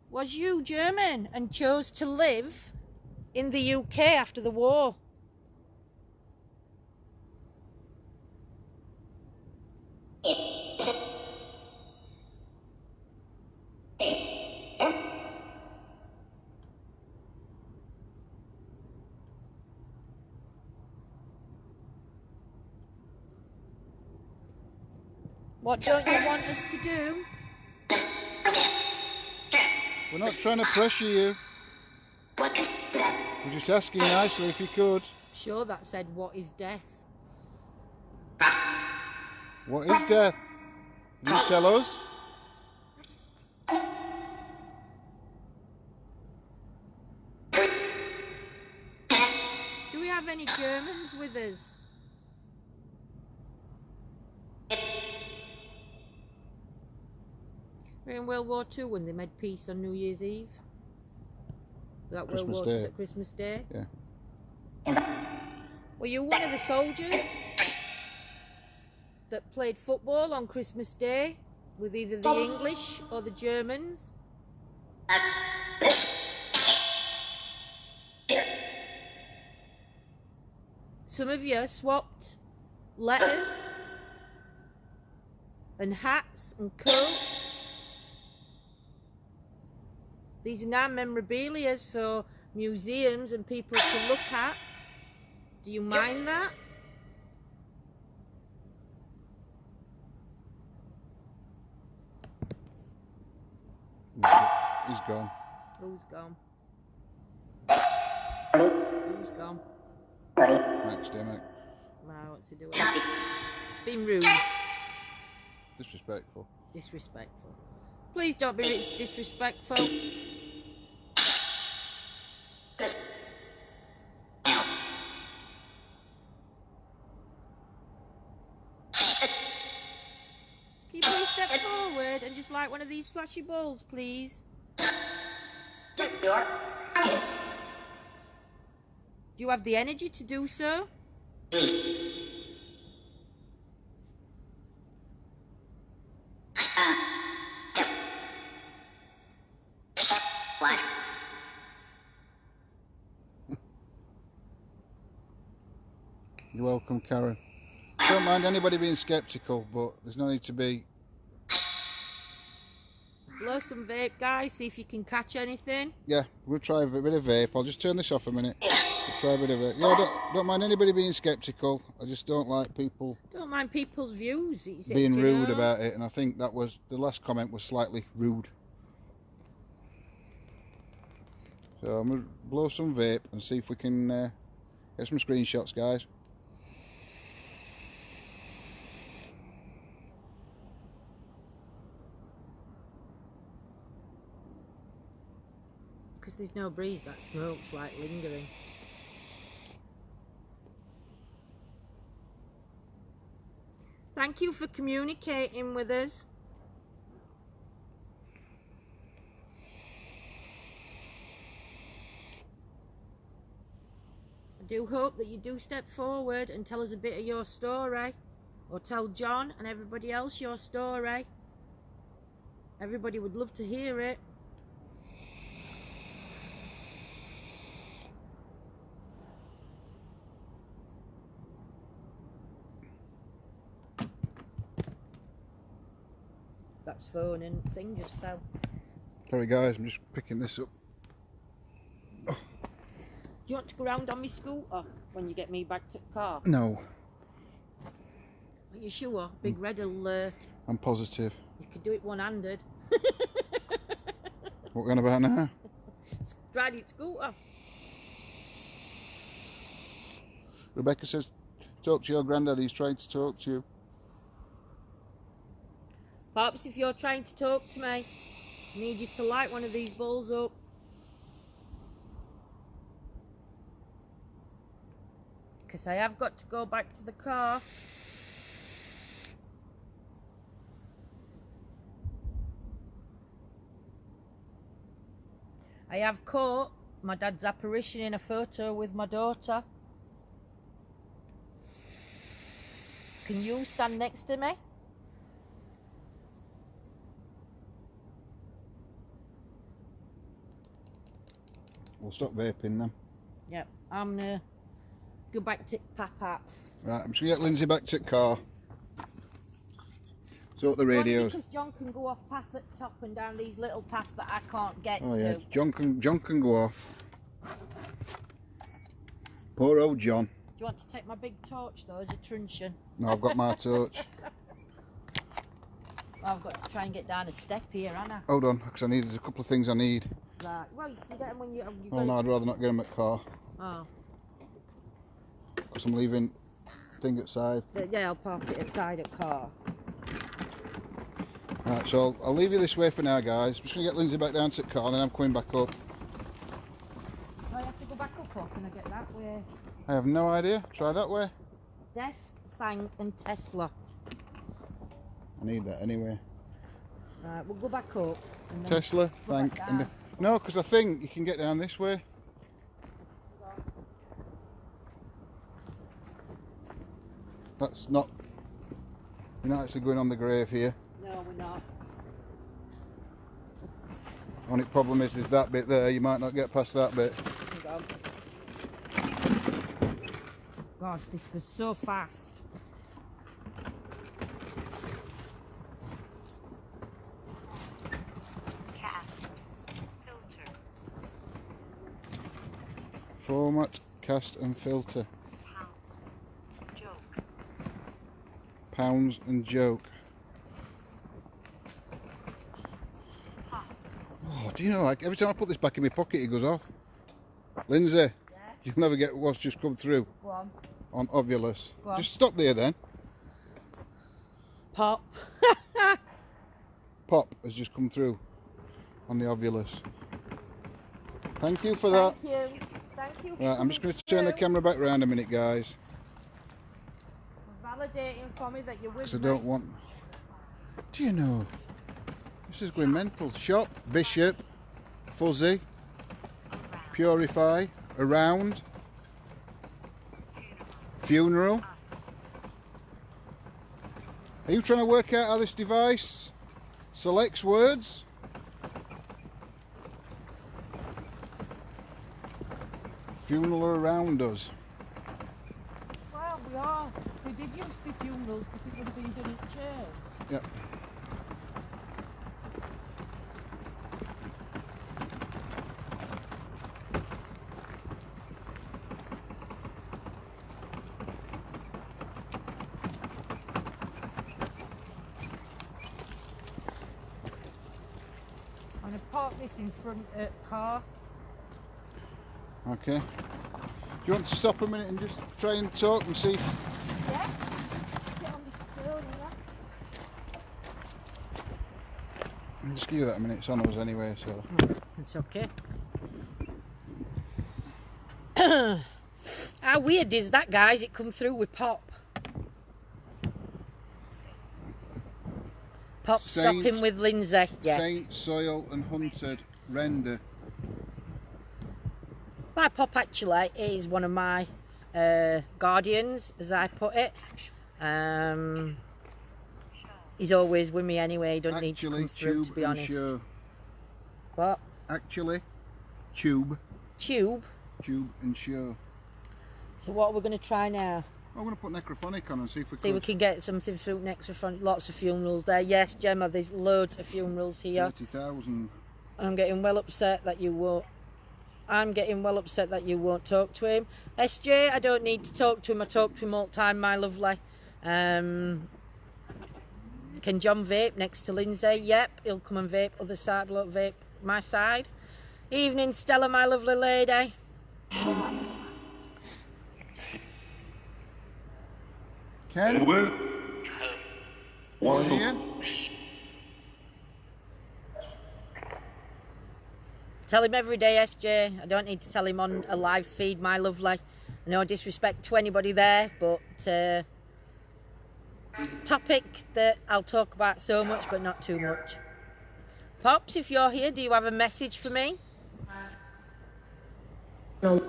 Was you German and chose to live in the UK after the war? What don't you want us to do? We're not trying to pressure you. We're just asking nicely if you could. Sure, that said, what is death? What is death? Will you tell us? Do we have any Germans with us? We're in World War II when they made peace on New Year's Eve. That Christmas World War Day. Christmas Day. Yeah. Were you one of the soldiers that played football on Christmas Day with either the English or the Germans? Some of you swapped letters and hats and coats. These are now memorabilia for museums and people to look at. Do you mind that? He's gone. Who's gone? Who's gone? Max Demick. Wow, what's he doing? Being rude. Disrespectful. Disrespectful. Please don't be disrespectful. Can you please step forward and just light one of these flashy balls, please? Do you have the energy to do so? What? You're welcome, Karen. Don't mind anybody being sceptical, but there's no need to be. Blow some vape, guys, see if you can catch anything. Yeah, we'll try a bit of vape. I'll just turn this off a minute. We'll try a bit of it. Yeah, don't mind anybody being sceptical. I just don't like people Don't mind people's views. being rude about it, and I think that was the last comment was slightly rude. So I'm gonna blow some vape and see if we can get some screenshots, guys. Because there's no breeze, that smoke's like lingering. Thank you for communicating with us. I do hope that you do step forward and tell us a bit of your story, or tell John and everybody else your story. Everybody would love to hear it. That's phone and thing just fell. Sorry guys, I'm just picking this up. Do you want to go round on my scooter when you get me back to the car? No, Are you sure? Big Red will... I'm positive. You could do it one-handed. What going about now? Ride it scooter. Rebecca says, talk to your granddad, he's trying to talk to you. Pops, if you're trying to talk to me, I need you to light one of these balls up. Because I have got to go back to the car. I have caught my dad's apparition in a photo with my daughter. Can you stand next to me? We'll stop vaping then. Yep, I'm gonna go back to Papa. Right, I'm just going to get Lindsay back to the car. Sort the radios. Because John can go off path at the top and down these little paths that I can't get Oh to. yeah, John can go off. Poor old John. Do you want to take my big torch though as a truncheon? No, I've got my torch. Well, I've got to try and get down a step here, haven't I? Hold on, because there's a couple of things I need. Right. Well, you can get them when you Oh no, I'd rather not get them at the car. Oh. Because I'm leaving thing outside. Yeah, I'll park it inside a car. Right, so I'll leave you this way for now, guys. I'm just going to get Lindsay back down to the car and then I'm coming back up. I have to go back up or can I get that way? I have no idea. Try that way. Desk, Fang and Tesla. I need that anyway. Right, we'll go back up. And then Tesla, go thank. back And down. no, because I think you can get down this way. That's not. You're not actually going on the grave here. No, we're not. Only problem is that bit there. You might not get past that bit. Hang on. God, this was so fast. Cast. Filter. Format, cast and filter. Pounds. Joke. Pounds and joke. Pop. Oh, do you know, like every time I put this back in my pocket, it goes off. Lindsay, Yeah. you'll never get what's just come through Go on. on Ovulus. Go on. Just stop there then. Pop. Pop has just come through on the Ovulus. Thank you for that. Thank you. Thank you. For Right, I'm just going coming to turn the through. camera back round a minute, guys. For validating for me that you're with Because I me. don't want... Do you know? This is going mental. Shop, Bishop, Fuzzy, Purify, Around, Funeral. Are you trying to work out how this device selects words? Funeral around us. Well, we did used to be funerals because it would have been done at church. Yep. I'm going to park this in front of the car. Okay. Do you want to stop a minute and just try and talk and see? Yeah. Get on this stool, I'll just give you that a minute. It's on us anyway, so. It's okay. How weird is that, guys? It come through with Pop. Pop stopping with Lindsay. Yeah. Saint, soil and hunted. Render. My Pop actually is one of my guardians, as I put it. He's always with me anyway. He don't need to come through, to be honest. Show. What? Actually, tube. Tube. Tube and show. So what are we going to try now? I'm going to put necrophonic on and see if we We can get something through next front. Lots of funerals there. Yes, Gemma, there's loads of funerals here. 30,000. I'm getting well upset that you won't. I'm getting well upset that you won't talk to him. SJ, I don't need to talk to him. I talk to him all the time, my lovely. Can John vape next to Lindsay? Yep, he'll come and vape. Other side, look, vape my side. Evening, Stella, my lovely lady. Ken? Here? Tell him every day, SJ. I don't need to tell him on a live feed, my lovely. No disrespect to anybody there, but topic that I'll talk about so much, but not too much. Pops, if you're here, do you have a message for me? No.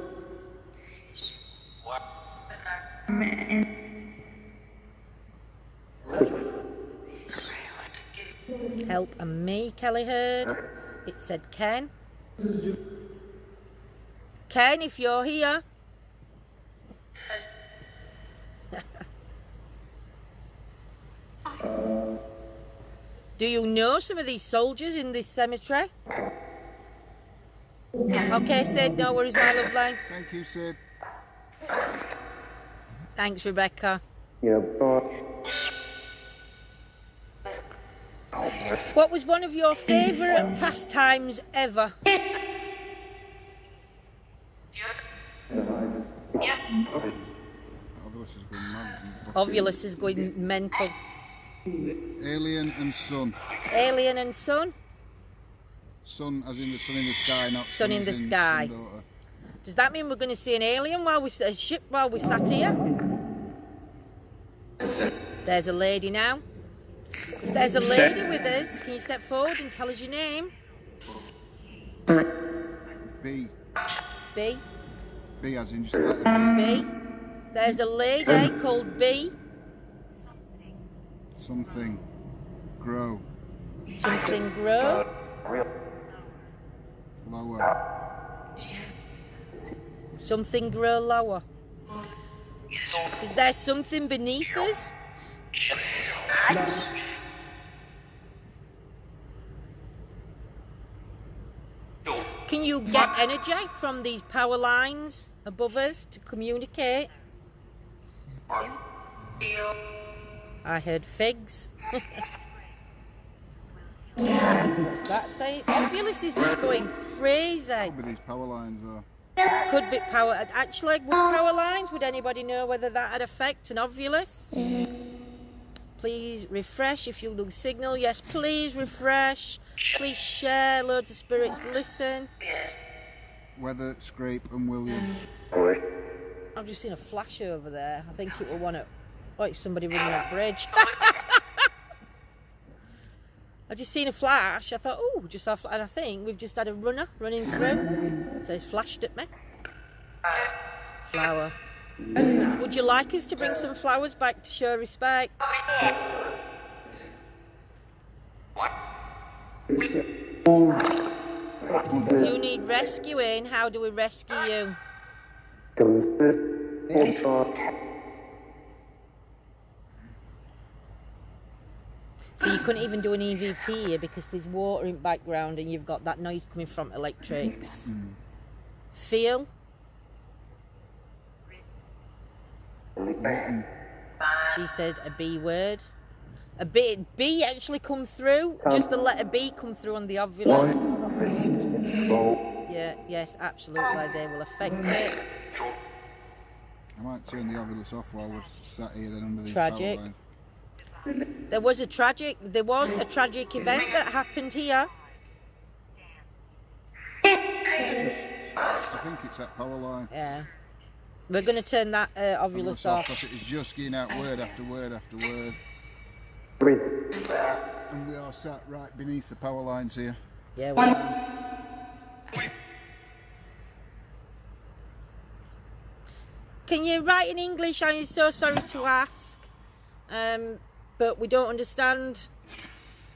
Help and me, Kelly heard. It said Ken. Ken, if you're here. Do you know some of these soldiers in this cemetery? Okay, Sid, no worries, my lovely. Thank you, Sid. Thanks, Rebecca. Yeah. What was one of your favourite pastimes ever? Ovulus is going mental. Alien and sun. Alien and sun? Sun as in the sun in the sky, not Sun in the sky. Does that mean we're going to see an alien while we a ship while we sat here? There's a lady now. If there's a lady with us, can you step forward and tell us your name? B. B. B as in just the letter B. B. There's a lady called B. Something. Grow. Something grow. Lower. Something grow lower. Is there something beneath us? Can you get energy from these power lines above us to communicate? I heard figs. What's that saying? I feel this is just going crazy. With these power lines though. Could be power. Actually, with power lines, would anybody know whether that had affect an ovulus? Please refresh if you lose signal. Yes, please refresh. Please share. Loads of spirits listen. Weather, Scrape and William. I've just seen a flash over there. I think it will want to. Oh, it's somebody running a bridge. I just seen a flash. I thought, oh, just off, and I think we've just had a runner running through. So it's flashed at me. Flower. Would you like us to bring some flowers back to show respect? If you need rescuing, how do we rescue you? So you couldn't even do an EVP here because there's water in the background and you've got that noise coming from electrics. Feel? She said a B word. A B actually come through. Just the letter B come through on the ovulus. Yeah, yes, absolutely. They will affect it. I might turn the ovulus off while we're sat here then under these Tragic. power lines. There was a tragic event that happened here. I think it's that power line. Yeah. We're going to turn that ovulus off. Because it is just getting out word after word after word. And we are sat right beneath the power lines here. Yeah, we are. Can you write in English? I'm so sorry to ask. But we don't understand.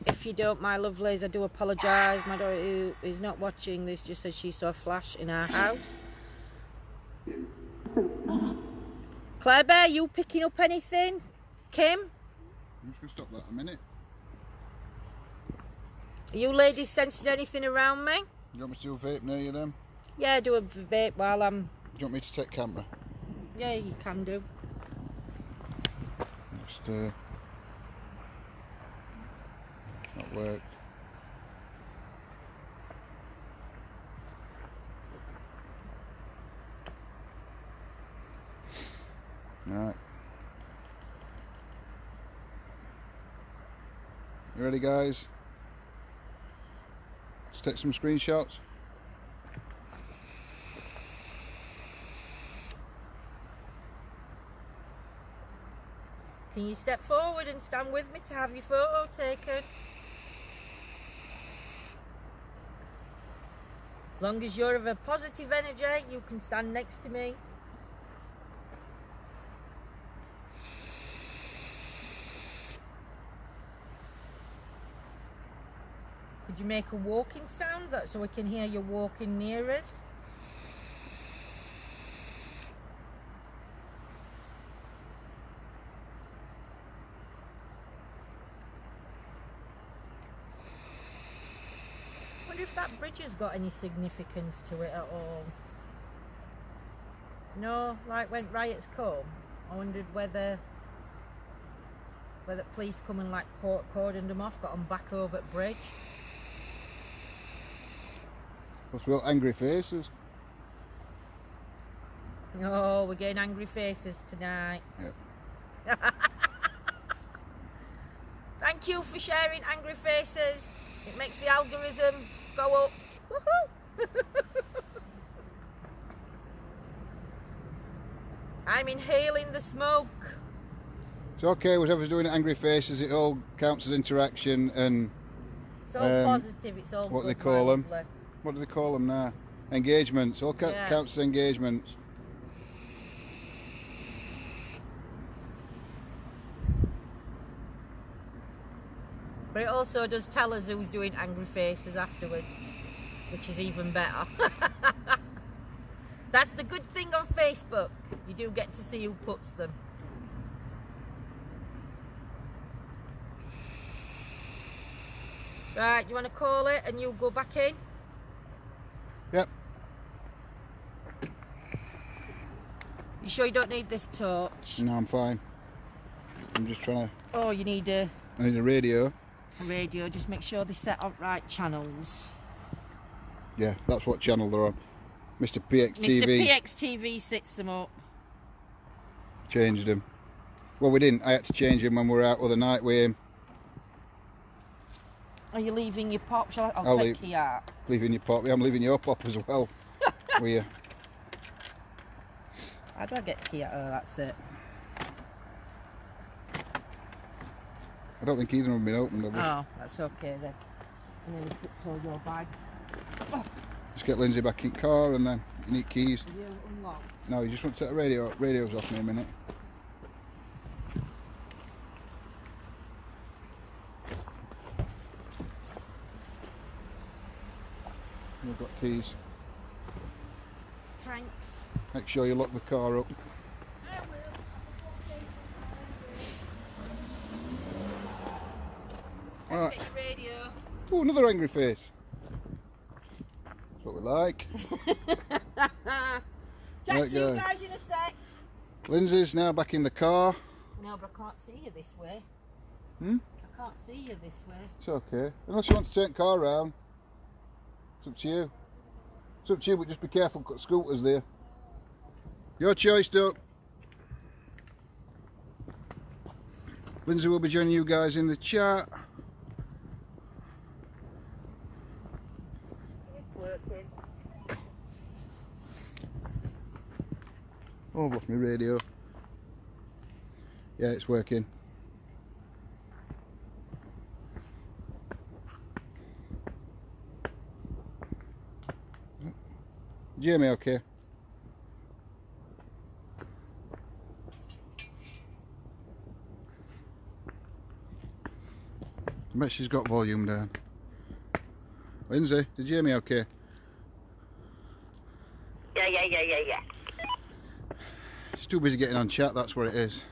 If you don't, my lovelies, I do apologise. My daughter who is not watching this just says she saw a flash in our house. Claire Bear, you picking up anything? Kim? I'm just going to stop that a minute. Are you ladies sensing anything around me? You want me to do a vape near you then? Yeah, do a vape while I'm... Do you want me to take camera? Yeah, you can do. Just, not worked. Alright. You ready, guys? Let's take some screenshots. Can you step forward and stand with me to have your photo taken? As long as you're of a positive energy, you can stand next to me. Could you make a walking sound so we can hear you walking near us? I wonder if that bridge has got any significance to it at all. No, like when riots come, I wondered whether police come and like cordoned them off, got them back over at bridge. Plus we got angry faces. Oh, we're getting angry faces tonight. Yep. Thank you for sharing angry faces. It makes the algorithm go up. Woohoo! I'm inhaling the smoke. It's okay, whatever's doing angry faces, it all counts as interaction and... It's all positive, it's all what good, they call them. lovely. What do they call them now? Engagements. All counts as engagements. But it also does tell us who's doing angry faces afterwards, which is even better. That's the good thing on Facebook. You do get to see who puts them. Right, do you want to call it and you go back in? Yep. You sure you don't need this torch? No, I'm fine. I'm just trying to... Oh, you need a I need a radio. radio. Just make sure they set up right channels. Yeah, that's what channel they're on. Mr. PXTV. Mr. PXTV sets them up. Changed them. Well, we didn't. I had to change him when we were out the other night with him. Are you leaving your pop? Shall I? I'll take you out. Leaving your pop. Yeah, I'm leaving your pop as well. With you. How do I get key out? Oh, that's it. I don't think either of them have been opened, have they? Oh, that's okay then. And then you put your bag. Just get Lindsay back in car and then you need keys. You unlock on. No, you just want to take the radios off me a minute. We've got keys. Thanks. Make sure you lock the car up. I will. Alright. Get your radio. Oh, another angry face. That's what we like. Chat Right, to you guys. guys in a sec. Lindsay's now back in the car. No, but I can't see you this way. Hmm? I can't see you this way. It's okay. Unless you want to turn the car around. It's up to you. It's up to you, but just be careful, got scooters there. Your choice, Duck. Lindsay will be joining you guys in the chat. It's working. Oh, I've lost my radio. Yeah, it's working. Do you hear me okay? I bet she's got volume down. Lindsay, did you hear me okay? Yeah. She's too busy getting on chat, that's what it is.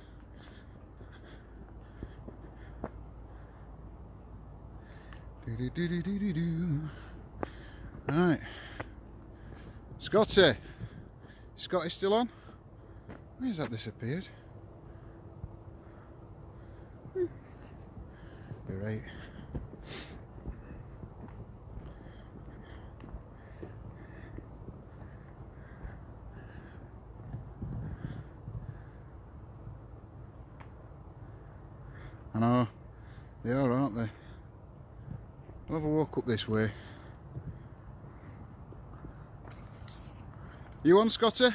Right. Scotty. Scotty still on? Where's that disappeared? You're right. I know. They are, aren't they? I'll have a walk up this way. You on, Scotty?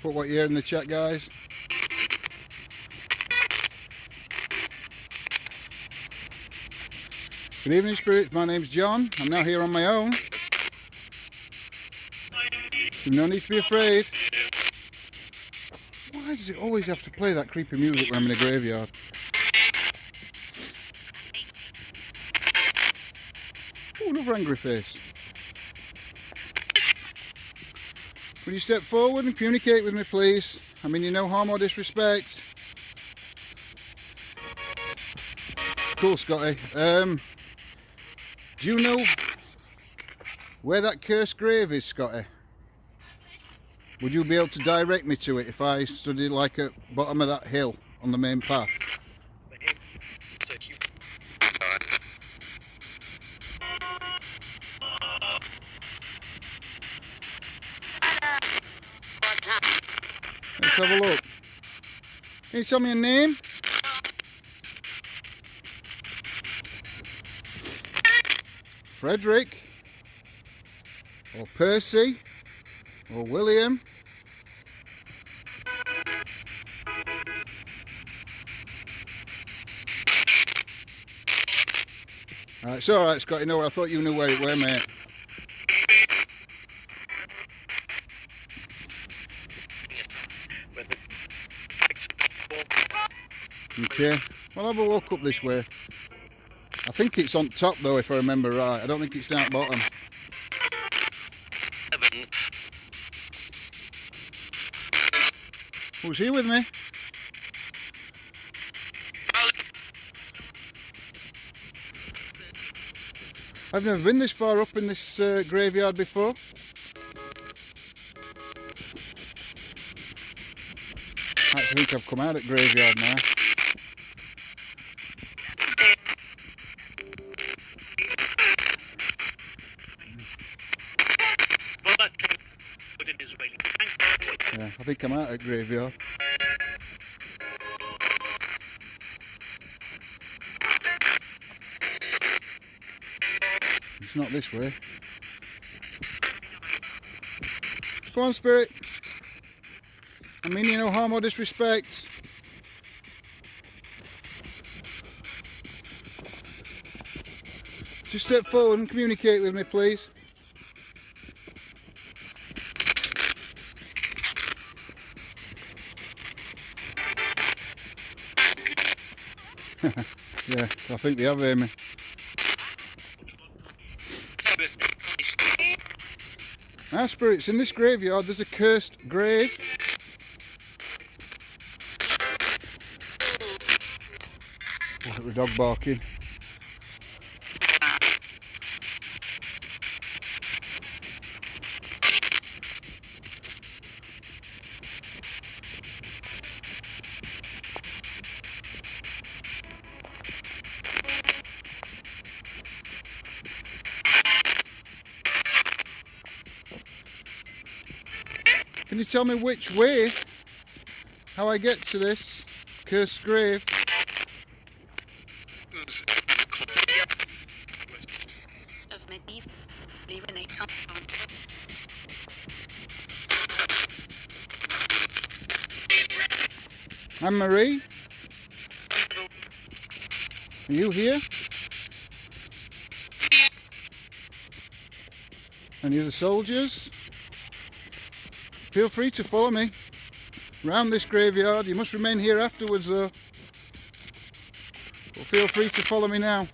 Put what you hear in the chat, guys. Good evening, spirits. My name's John. I'm now here on my own. No need to be afraid. Why does it always have to play that creepy music when I'm in a graveyard? Oh, another angry face. Will you step forward and communicate with me, please? I mean, you no harm or disrespect. Cool, Scotty. Do you know where that cursed grave is, Scotty? Would you be able to direct me to it if I stood like at the bottom of that hill on the main path? Let's have a look. Can you tell me a name? Frederick? Or Percy? Or William? It's alright, Scotty. No, I thought you knew where it were, mate. Okay, well, I'll have a walk up this way. I think it's on top, though, if I remember right. I don't think it's down at bottom. Who's here with me? I've never been this far up in this graveyard before. I actually think I've come out at graveyard now. Yeah, I think I'm out at graveyard. It's not this way. Go on, spirit. I mean you no harm or disrespect. Just step forward and communicate with me, please. Yeah, I think they have Amy. Our spirits, in this graveyard there's a cursed grave. Look at the dog barking. Can you tell me which way, how I get to this cursed grave? Of medieval Renaissance. Anne-Marie? Are you here? Any of the soldiers? Feel free to follow me round this graveyard. You must remain here afterwards though. But feel free to follow me now.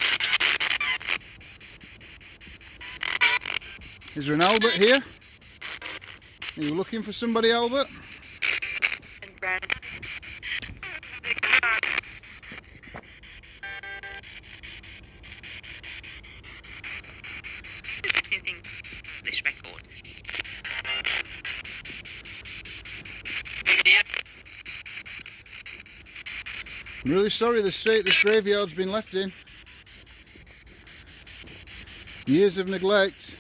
Is there an Albert here? Are you looking for somebody, Albert? This record. I'm really sorry the state this graveyard's been left in. Years of neglect.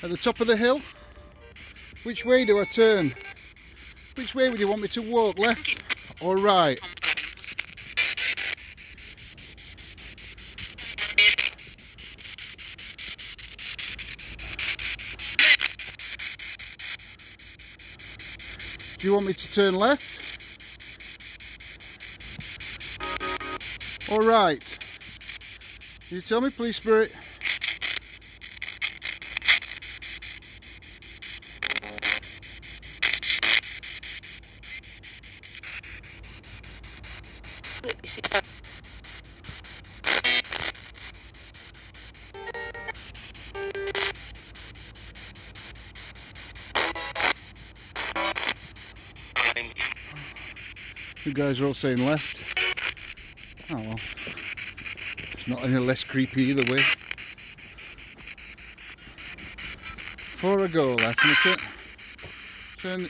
At the top of the hill? Which way do I turn? Which way would you want me to walk? Left or right? Do you want me to turn left or right? Can you tell me, please, Spirit? You guys are all saying left. Oh well. It's not any less creepy either way. Before I go left, I'm gonna turn.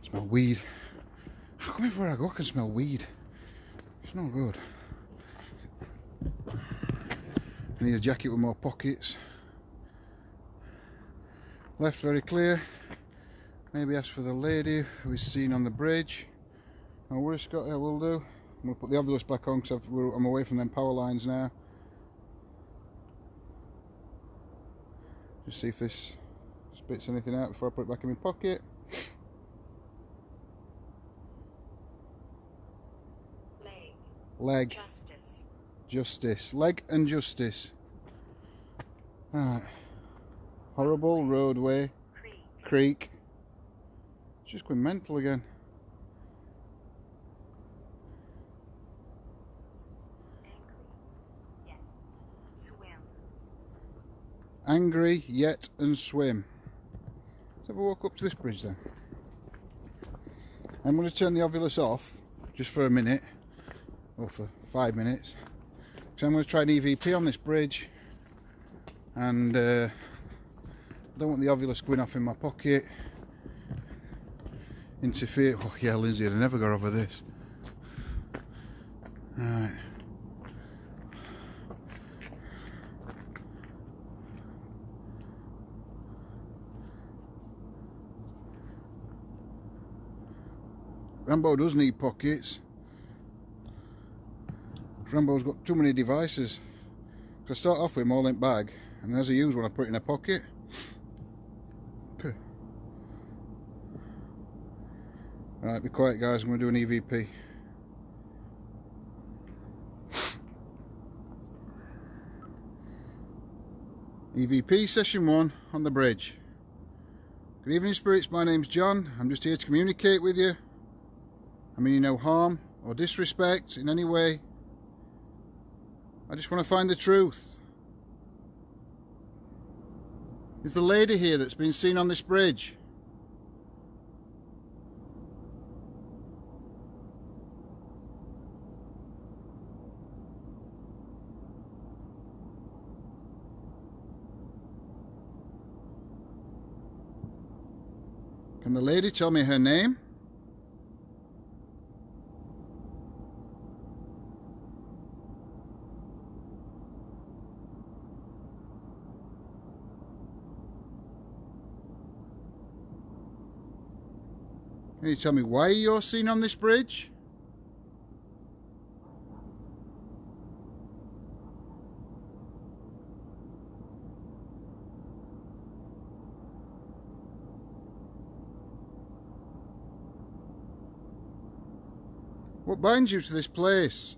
Smell weed. How come everywhere I go I can smell weed? It's not good. I need a jacket with more pockets. Left very clear. Maybe ask for the lady who is seen on the bridge. I'll worry, Scott, I will do. I'm going to put the obelisk back on because I'm away from them power lines now. Just see if this spits anything out before I put it back in my pocket. Leg. Justice. Justice. Leg and justice. Alright. Horrible roadway. Creek. It's just going mental again. Angry yet and swim. Let's have a walk up to this bridge then. I'm going to turn the ovulus off just for a minute, or for 5 minutes. So I'm going to try an EVP on this bridge, and I don't want the ovulus going off in my pocket. Interfere. Oh yeah, Lindsay, I'd never got over this. Right. Rambo does need pockets. Rambo's got too many devices. So I start off with them all in bag, and as I use one I put it in a pocket. Alright, be quiet guys, I'm going to do an EVP. EVP session 1 on the bridge. Good evening spirits, my name's John. I'm just here to communicate with you. I mean no harm or disrespect in any way. I just want to find the truth. There's a lady here that's been seen on this bridge. Can the lady tell me her name? Can you tell me why you're seen on this bridge? What binds you to this place?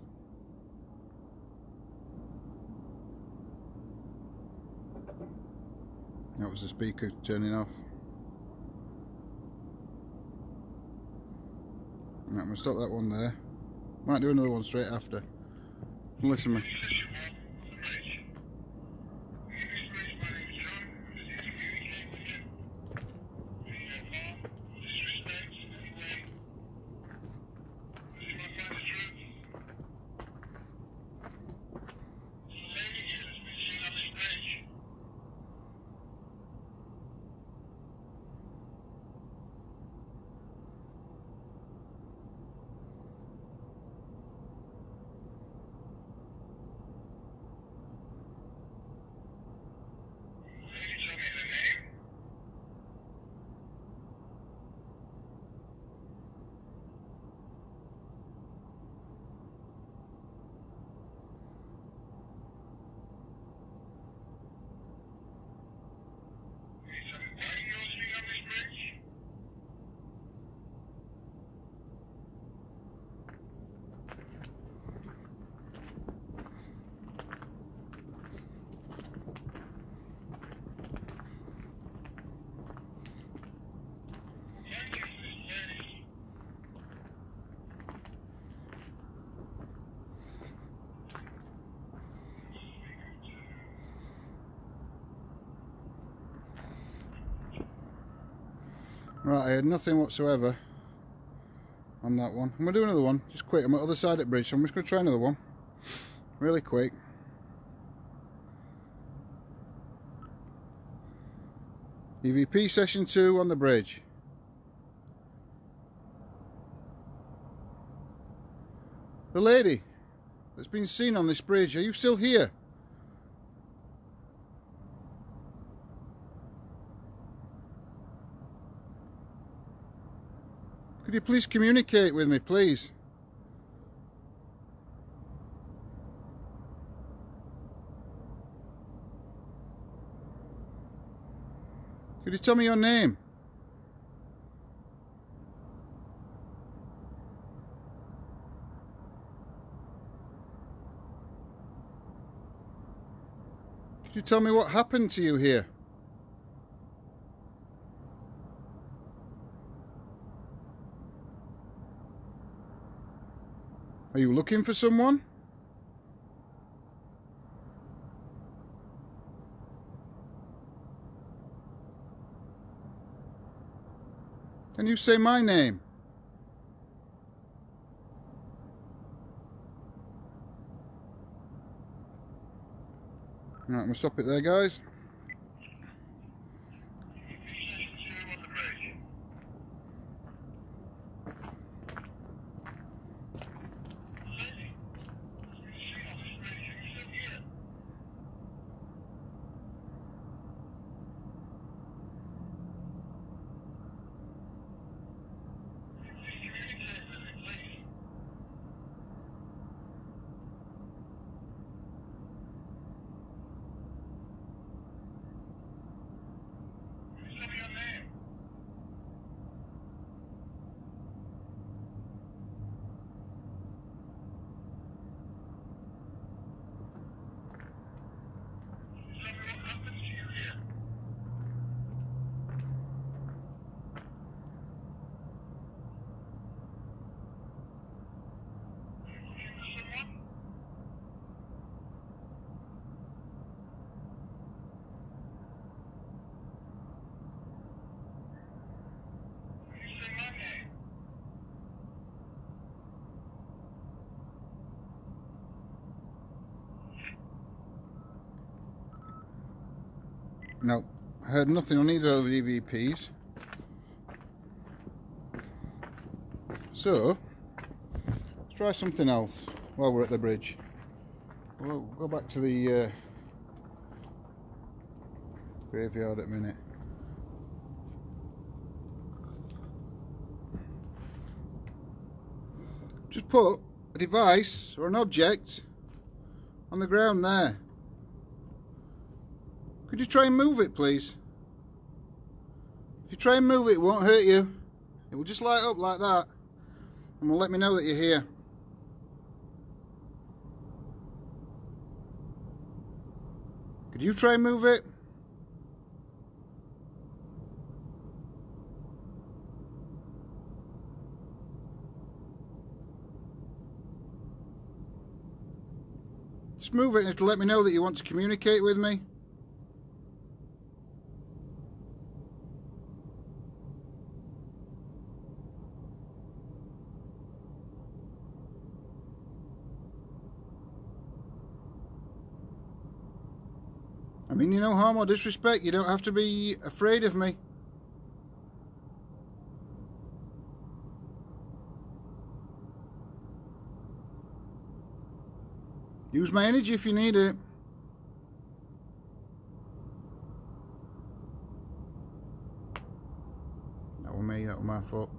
That was the speaker turning off. Right, I'm going to stop that one there. Might do another one straight after. Listen to me. Right, I had nothing whatsoever on that one. I'm going to do another one, just quick. I'm at the other side of the bridge, so I'm just going to try another one. Really quick. EVP session 2 on the bridge. The lady that's been seen on this bridge, are you still here? Could you please communicate with me, please? Could you tell me your name? Could you tell me what happened to you here? Are you looking for someone? Can you say my name? Right, I'm going to stop it there, guys. No, I heard nothing on either of the EVPs. So, let's try something else while we're at the bridge. We'll go back to the graveyard at a minute. Just put a device or an object on the ground there. Could you try and move it, please? If you try and move it, it won't hurt you. It will just light up like that and will let me know that you're here. Could you try and move it? Just move it and it'll let me know that you want to communicate with me. I mean, you no harm or disrespect. You don't have to be afraid of me. Use my energy if you need it. That was me, that was my fault.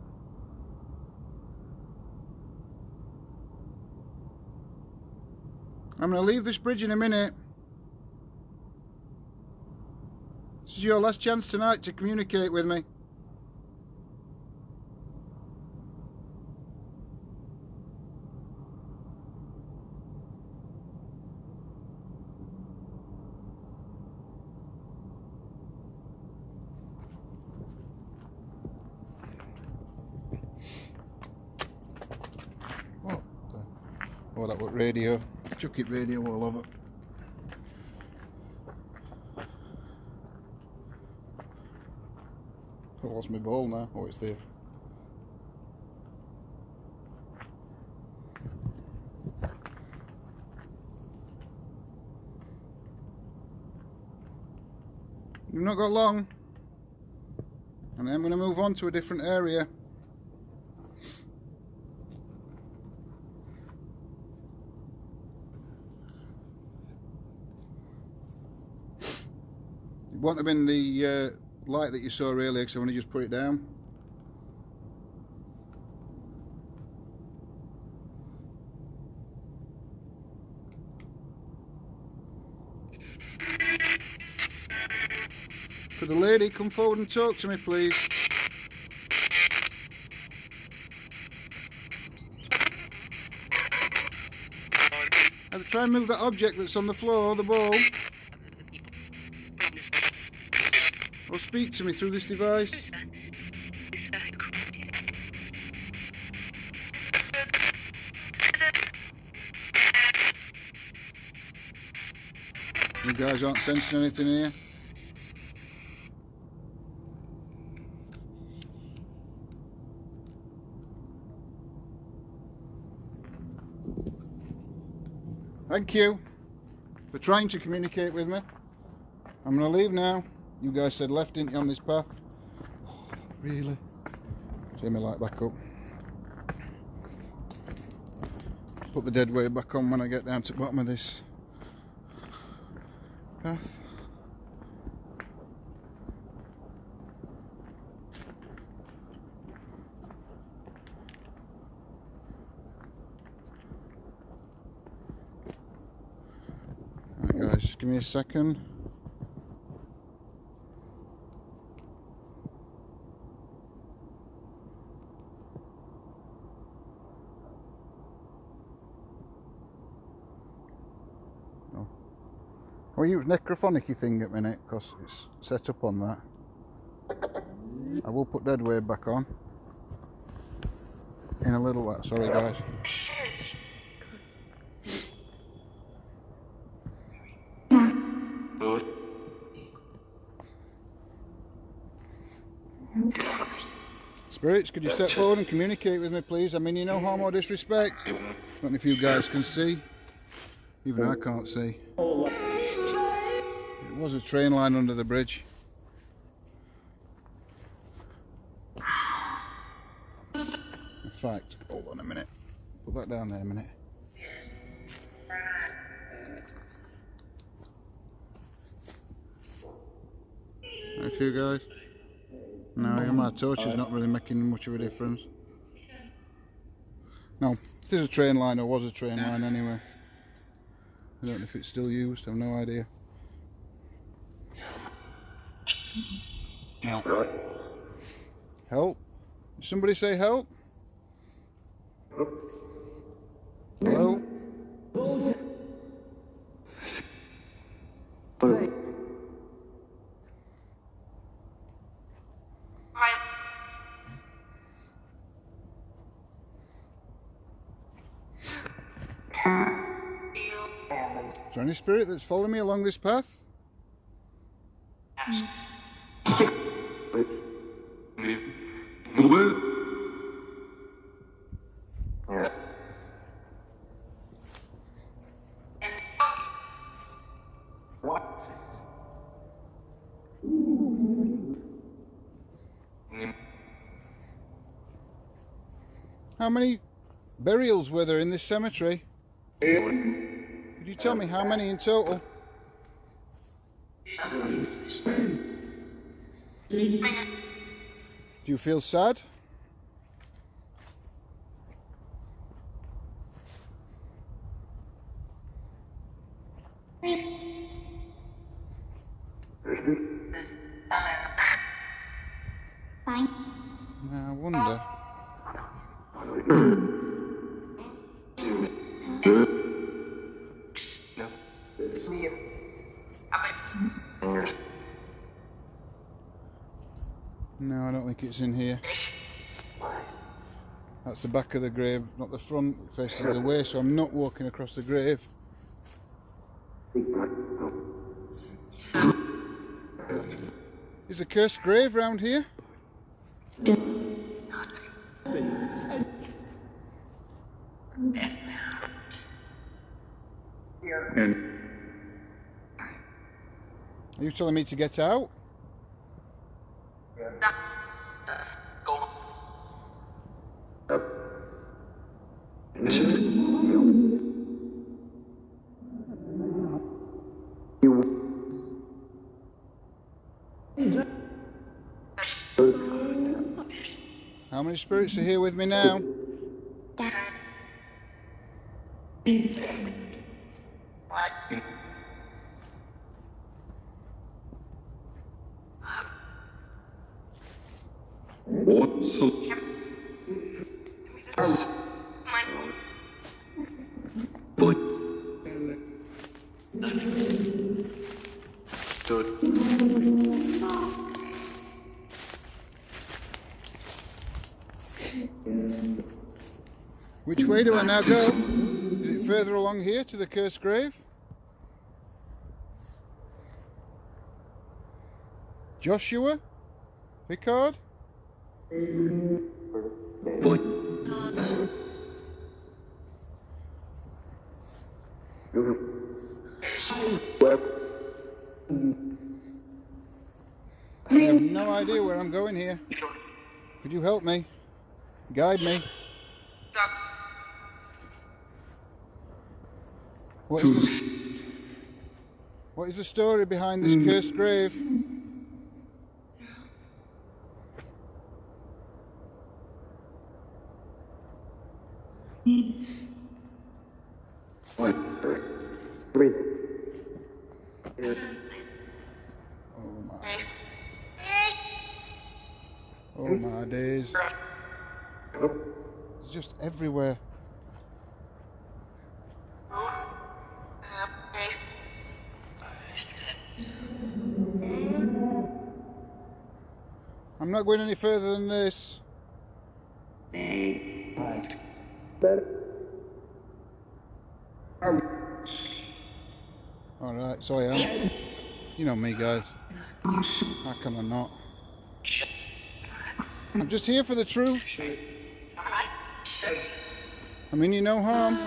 I'm going to leave this bridge in a minute. This is your last chance tonight to communicate with me. Oh, that was radio. Chuck it radio all over. I lost my ball now. Oh, it's there. You've not got long. And then I'm going to move on to a different area. It won't have been the light that you saw earlier because I want to just put it down. Could the lady come forward and talk to me, please? I'll try and move that object that's on the floor, the ball. Or speak to me through this device. You guys aren't sensing anything here? Thank you for trying to communicate with me. I'm going to leave now. You guys said left, didn't you, on this path? Oh, really? Turn my light back up. Put the dead weight back on when I get down to the bottom of this path. Right guys, give me a second. I'll use necrophonic thing at minute because it's set up on that. I will put dead wave back on in a little while. Sorry guys. Spirits, could you step forward and communicate with me, please? I mean, you no harm or disrespect. I don't know if you guys can see. Even I can't see. It was a train line under the bridge. In fact, hold on a minute. Put that down there a minute. Right, you guys. No, my torch is not really making much of a difference. No, it is a train line, or was a train line anyway. I don't know if it's still used, I've no idea. No. Help? Did somebody say help? Hello? Is there any spirit that's following me along this path? How many burials were there in this cemetery? Could you tell me how many in total? Do you feel sad? Fine. I wonder. No, I don't think it's in here. That's the back of the grave, not the front. It faces the way, so I'm not walking across the grave. Is a cursed grave round here? Are you telling me to get out? How many spirits are here with me now? Which way do I now go? Is it further along here to the cursed grave? Joshua? Picard? I have no idea where I'm going here. Could you help me? Guide me. What is the story behind this cursed grave? Oh my days. It's just everywhere. I'm not going any further than this. Right. Alright, so I am. You know me, guys. How come I'm not? I'm just here for the truth. I mean you no harm.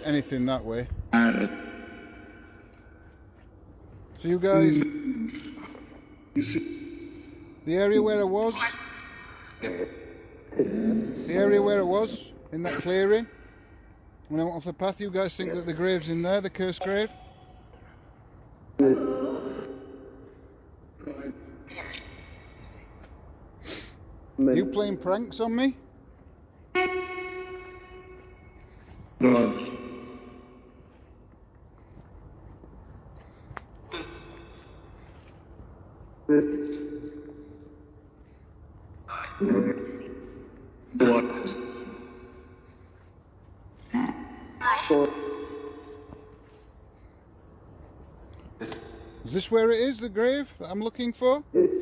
Anything that way. So you guys, the area where I was, in that clearing, when I went off the path, you guys think that the grave's in there, the cursed grave? You playing pranks on me? Is this where it is, the grave that I'm looking for? Is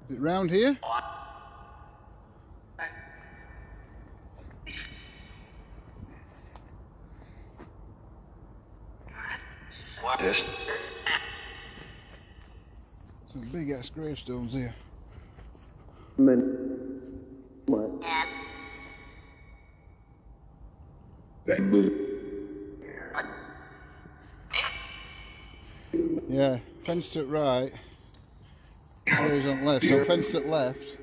it round here? Some big ass gravestones here. Yeah, fenced it right. Grave's on left, so fenced it left.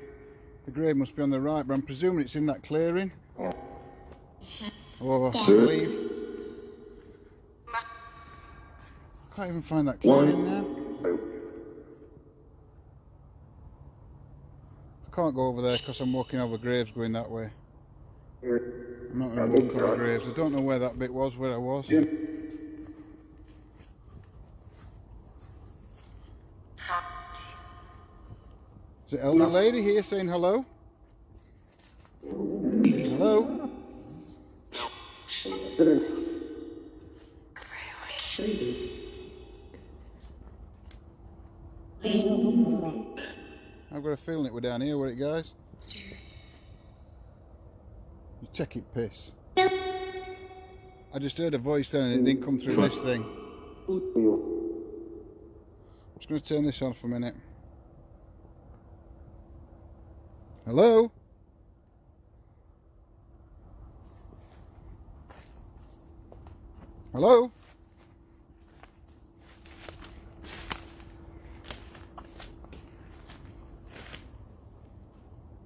The grave must be on the right, but I'm presuming it's in that clearing. Or I believe. I can't even find that clearing now. I can't go over there because I'm walking over graves going that way. I'm not going to walk over graves. I don't know where that bit was, where I was. Is it elder lady here saying hello? Hello? I've got a feeling it we're down here, were it, guys? You take it piss. I just heard a voice then and it didn't come through this thing. I'm just going to turn this on for a minute. Hello? Hello?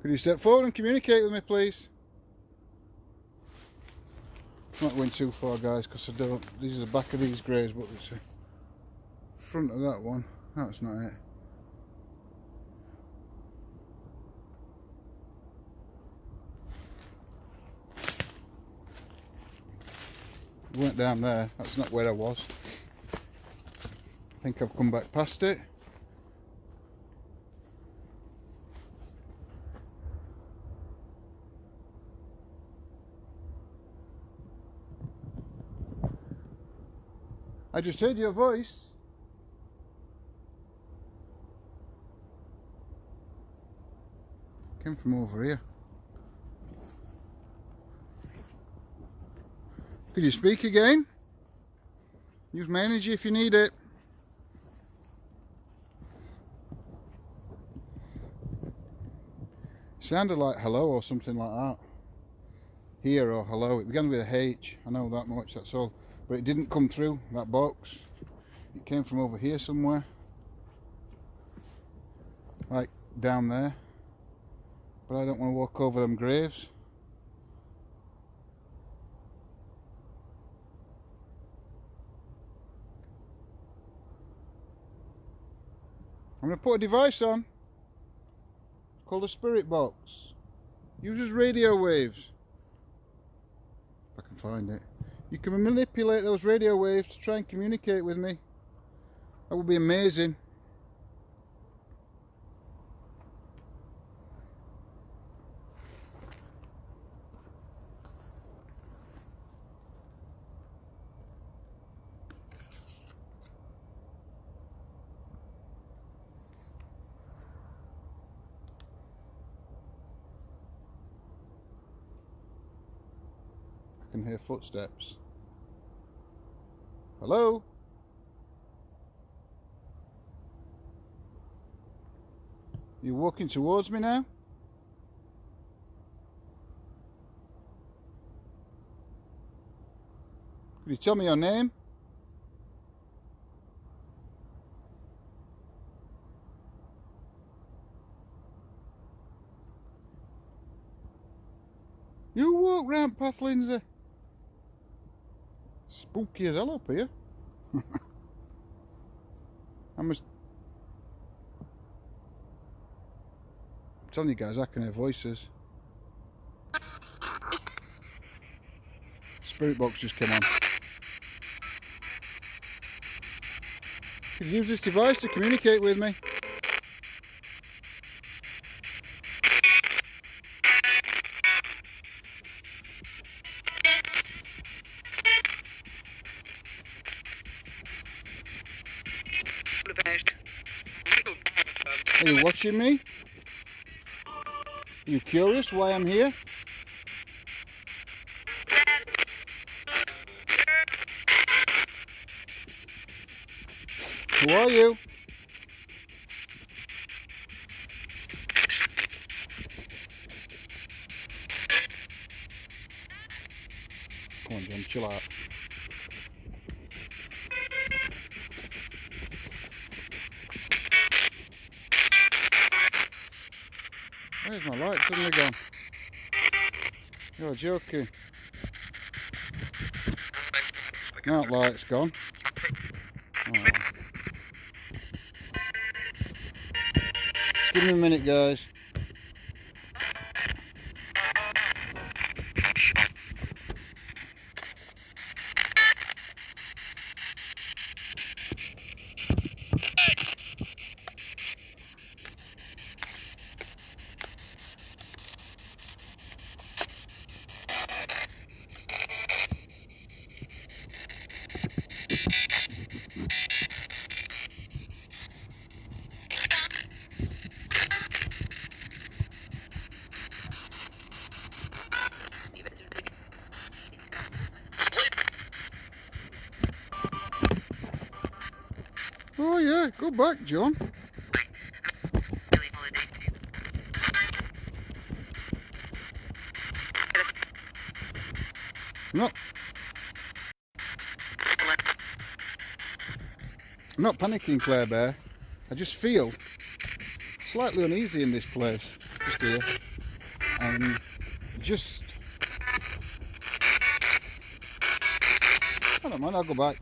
Could you step forward and communicate with me, please? I'm not going too far, guys, because I don't. These are the back of these graves, but it's the front of that one. That's not it. I went down there. That's not where I was. I think I've come back past it. I just heard your voice. Came from over here. Could you speak again? Use my energy if you need it. Sounded like hello or something like that. Here or hello. It began with a H. I know that much, that's all. But it didn't come through that box. It came from over here somewhere. Like down there. But I don't want to walk over them graves. I'm going to put a device on. It's called a spirit box. Uses radio waves. If I can find it. You can manipulate those radio waves to try and communicate with me. That would be amazing. I can hear footsteps. Hello? You're walking towards me now? Could you tell me your name? You walk round path, Lindsay. Spooky as hell up here. I'm telling you guys, I can hear voices. Spirit box just came on. You can use this device to communicate with me. Are you watching me? Are you curious why I'm here? Who are you? Come on, John, chill out. Where's my light suddenly gone? You're joking. Now that light's gone. Oh. Just give me a minute, guys. Oh yeah, go back, John. No. I'm not panicking, Claire Bear. I just feel slightly uneasy in this place. Just here. And just... I don't mind, I'll go back.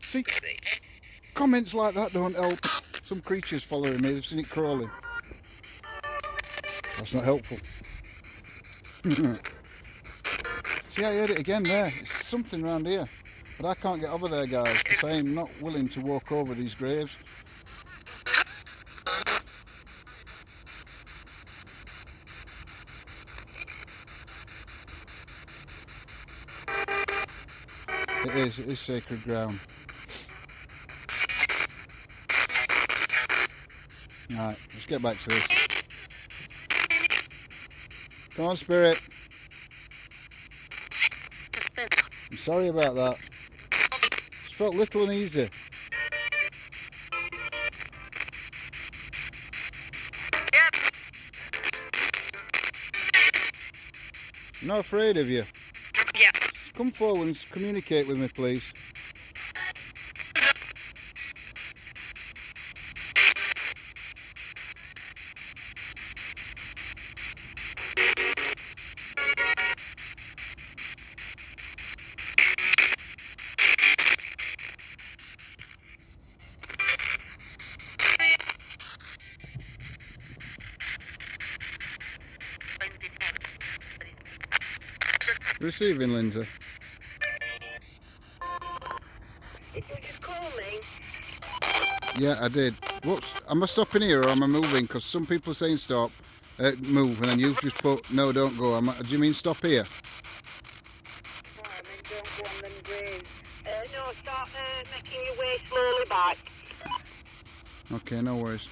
See? Comments like that don't help. Some creature's following me, they've seen it crawling. That's not helpful. See, I heard it again there. It's something around here. But I can't get over there, guys, because I am not willing to walk over these graves. It is sacred ground. Right, let's get back to this. Come on, Spirit. I'm sorry about that. Just felt little uneasy. I'm not afraid of you. Yeah. Just come forward and communicate with me, please. Receiving, Lindsay. Did you just call me? Yeah, I did. Whoops. Am I stopping here or am I moving? Because some people are saying stop, move, and then you've just put, no, don't go. Do you mean stop here? No, I mean don't go on them graves. No, start making your way slowly back. Okay, no worries.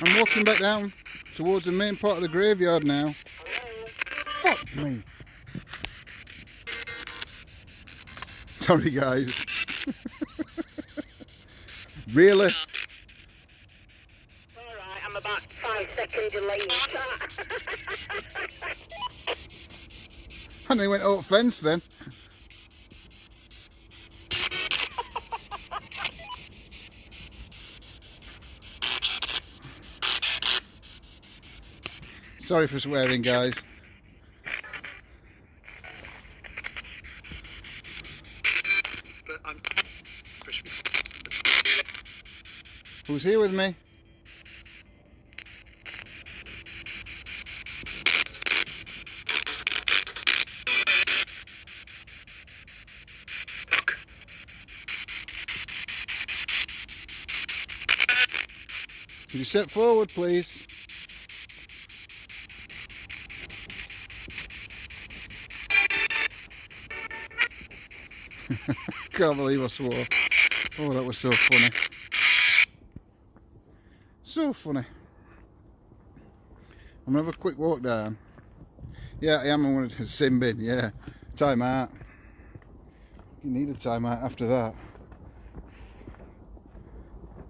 I'm walking back down towards the main part of the graveyard now. Fuck me. Sorry, guys. Really? Alright, I'm about 5 seconds delayed. And they went up fence then. Sorry for swearing, guys. Who's here with me? Could you step forward, please? Can't believe I swore. Oh, that was so funny. So funny. I'm gonna have a quick walk down. Yeah, I am. I wanted to sin bin. Yeah, time out. You need a time out after that.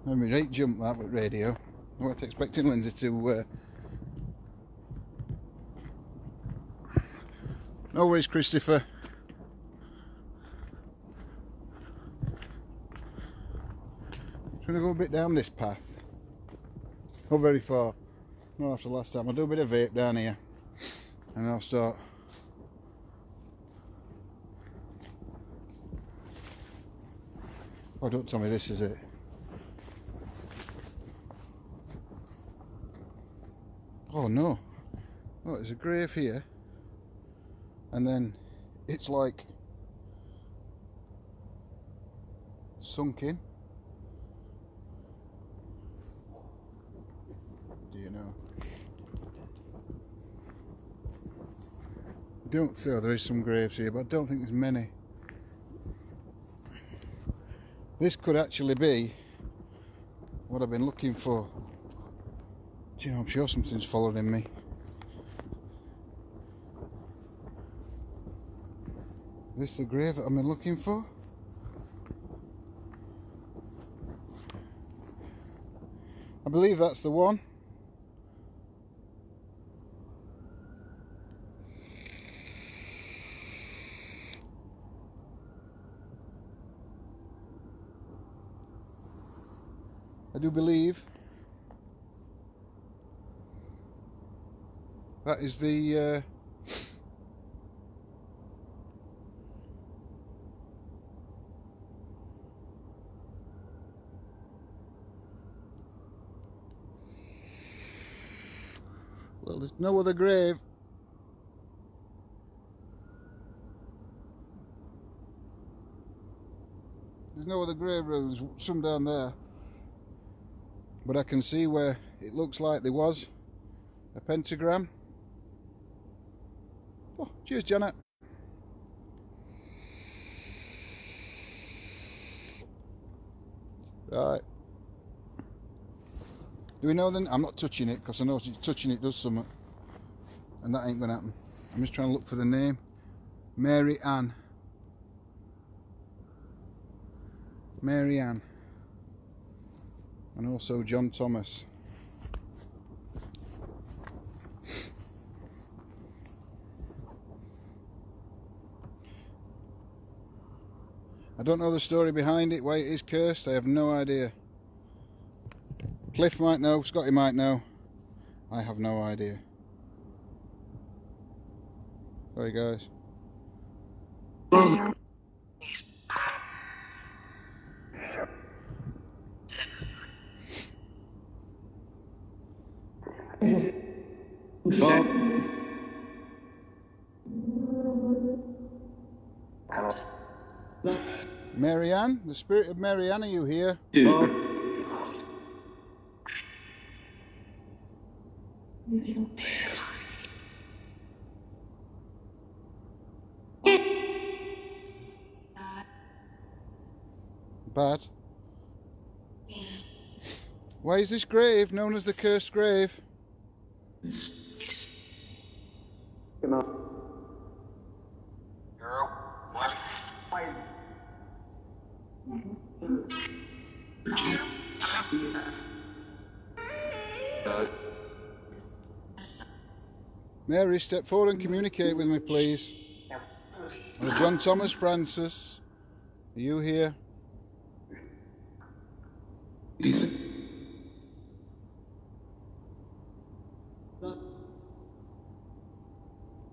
I mean, right jump that with radio. I wasn't expecting Lindsay to. No worries, Christopher. I'm gonna go a bit down this path. Not very far. Not after last time. I'll do a bit of vape down here, and I'll start. Oh, don't tell me this is it. Oh no. Oh, there's a grave here. And then it's like sunk in. Do you know? I don't feel there is some graves here, but I don't think there's many. This could actually be what I've been looking for. Do you know, I'm sure something's following me. Is this the grave that I've been looking for? I believe that's the one. I do believe that is the well, there's no other grave. There's no other grave. There's some down there. But I can see where it looks like there was a pentagram. Oh, cheers, Janet. Right. Do we know then? I'm not touching it because I know touching it does something. And that ain't going to happen. I'm just trying to look for the name. Mary Ann. Mary Ann. And also John Thomas. I don't know the story behind it, why it is cursed. I have no idea. Cliff might know, Scotty might know. I have no idea. Sorry, guys. Mary Ann, the spirit of Mary Ann, are you here? Bad. Why is this grave known as the cursed grave? Come on. Mary, step forward and communicate with me, please. John Thomas Francis, are you here?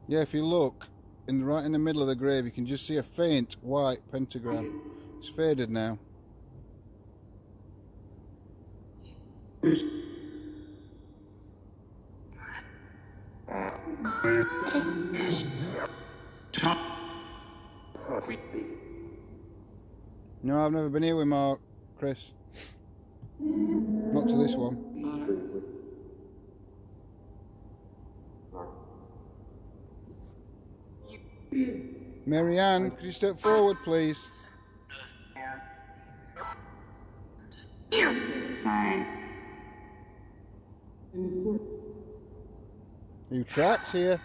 Yeah, if you look right in the middle of the grave, you can just see a faint white pentagram. It's faded now. No, I've never been here with Mark, Chris. Not to this one. Mary Ann, could you step forward, please? You trapped here?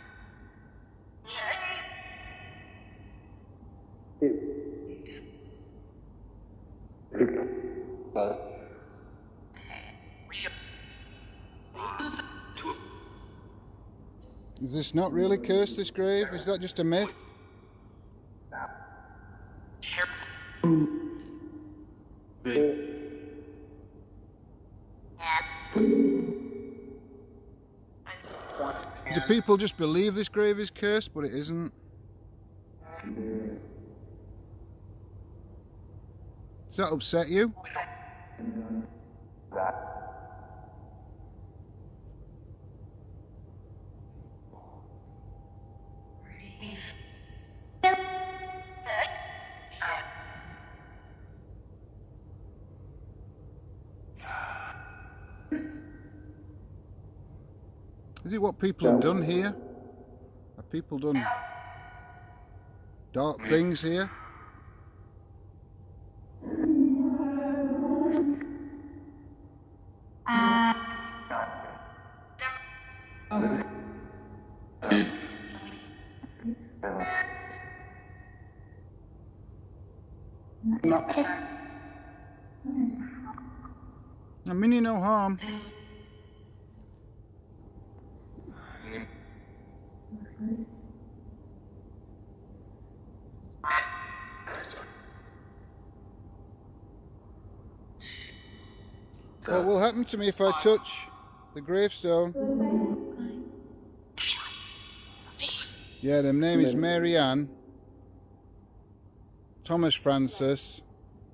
Is this not really cursed, this grave? Is that just a myth? Do people just believe this grave is cursed, but it isn't? Does that upset you? Is it what people have done here? Have people done dark things here? I mean you no harm. What will happen to me if I touch the gravestone? Yeah, their name is Mary Ann, Thomas Francis.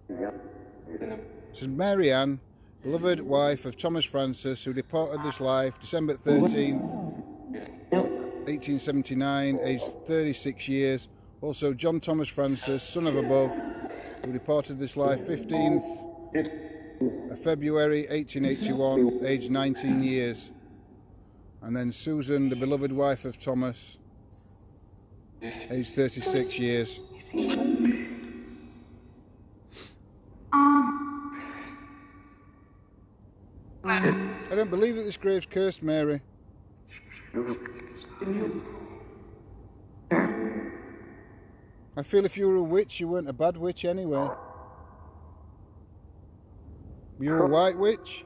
This is Mary Ann, beloved wife of Thomas Francis, who departed this life December 13th, 1879, aged 36 years. Also John Thomas Francis, son of above, who departed this life 15th of February 1881, aged 19 years. And then Susan, the beloved wife of Thomas, aged 36 years. I don't believe that this grave's cursed, Mary. I feel if you were a witch, you weren't a bad witch anyway. You're a white witch?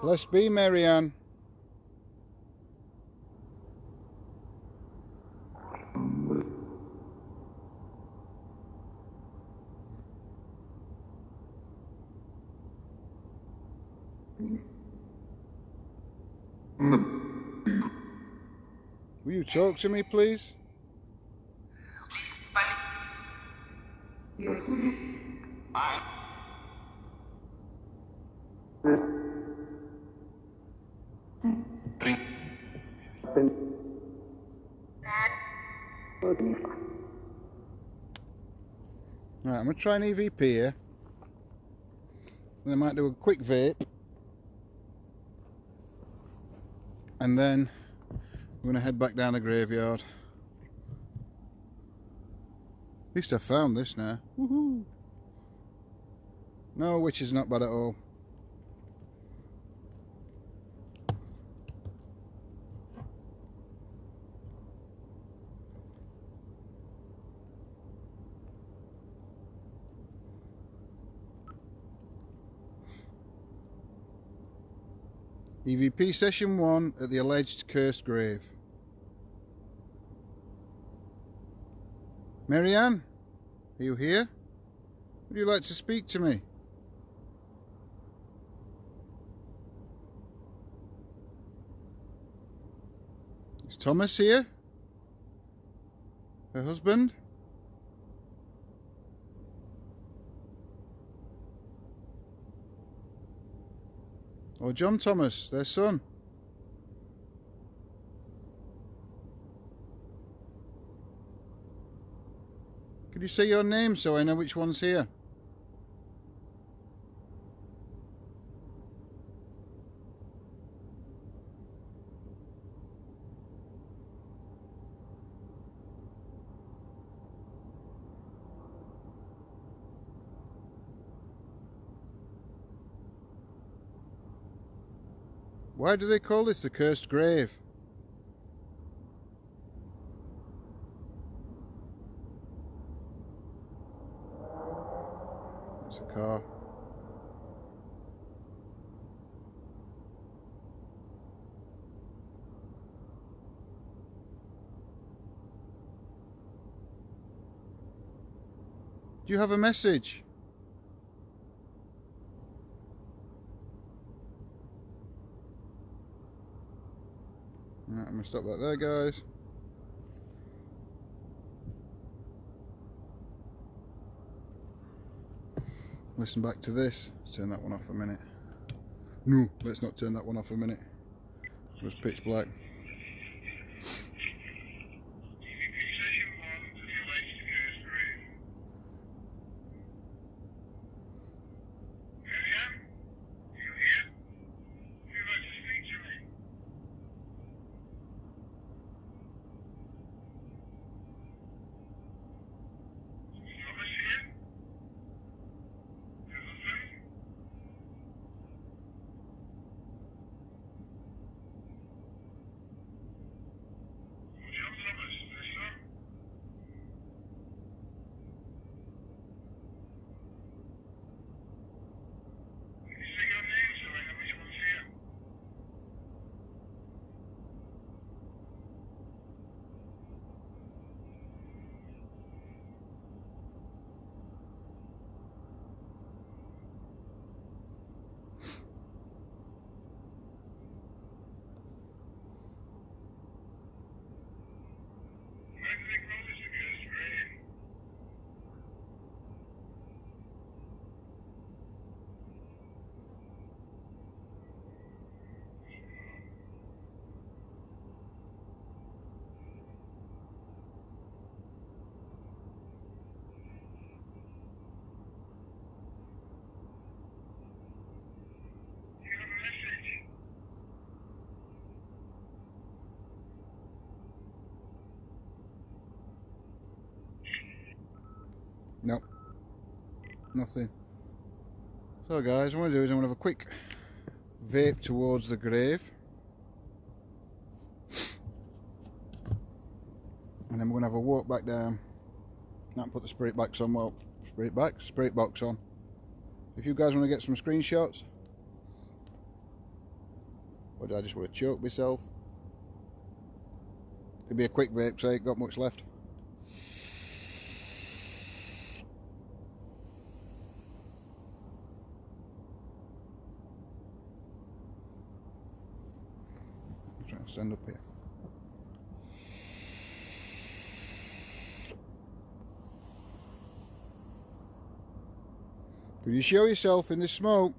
Let's be, Mary Ann. Will you talk to me, please? Right, I'm going to try an EVP here. And I might do a quick vape. and then we're going to head back down the graveyard. At least I've found this now. Woohoo! No, which is not bad at all. EVP Session 1 at the alleged cursed grave. Marianne, are you here? Would you like to speak to me? Is Thomas here? Her husband? Or John Thomas, their son? Could you say your name so I know which one's here? Why do they call this the cursed grave? It's a car. Do you have a message? Right, I'm going to stop that there, guys. Listen back to this. Let's turn that one off a minute. No, let's not turn that one off a minute. It was pitch black. Nope. Nothing. So guys, what I'm going to do is I'm going to have a quick vape towards the grave. And then we're going to have a walk back down. And put the spirit box on. Well, spirit box on. If you guys want to get some screenshots. Or do I just want to choke myself? It'll be a quick vape because I ain't got much left. Stand up here. Could you show yourself in this smoke?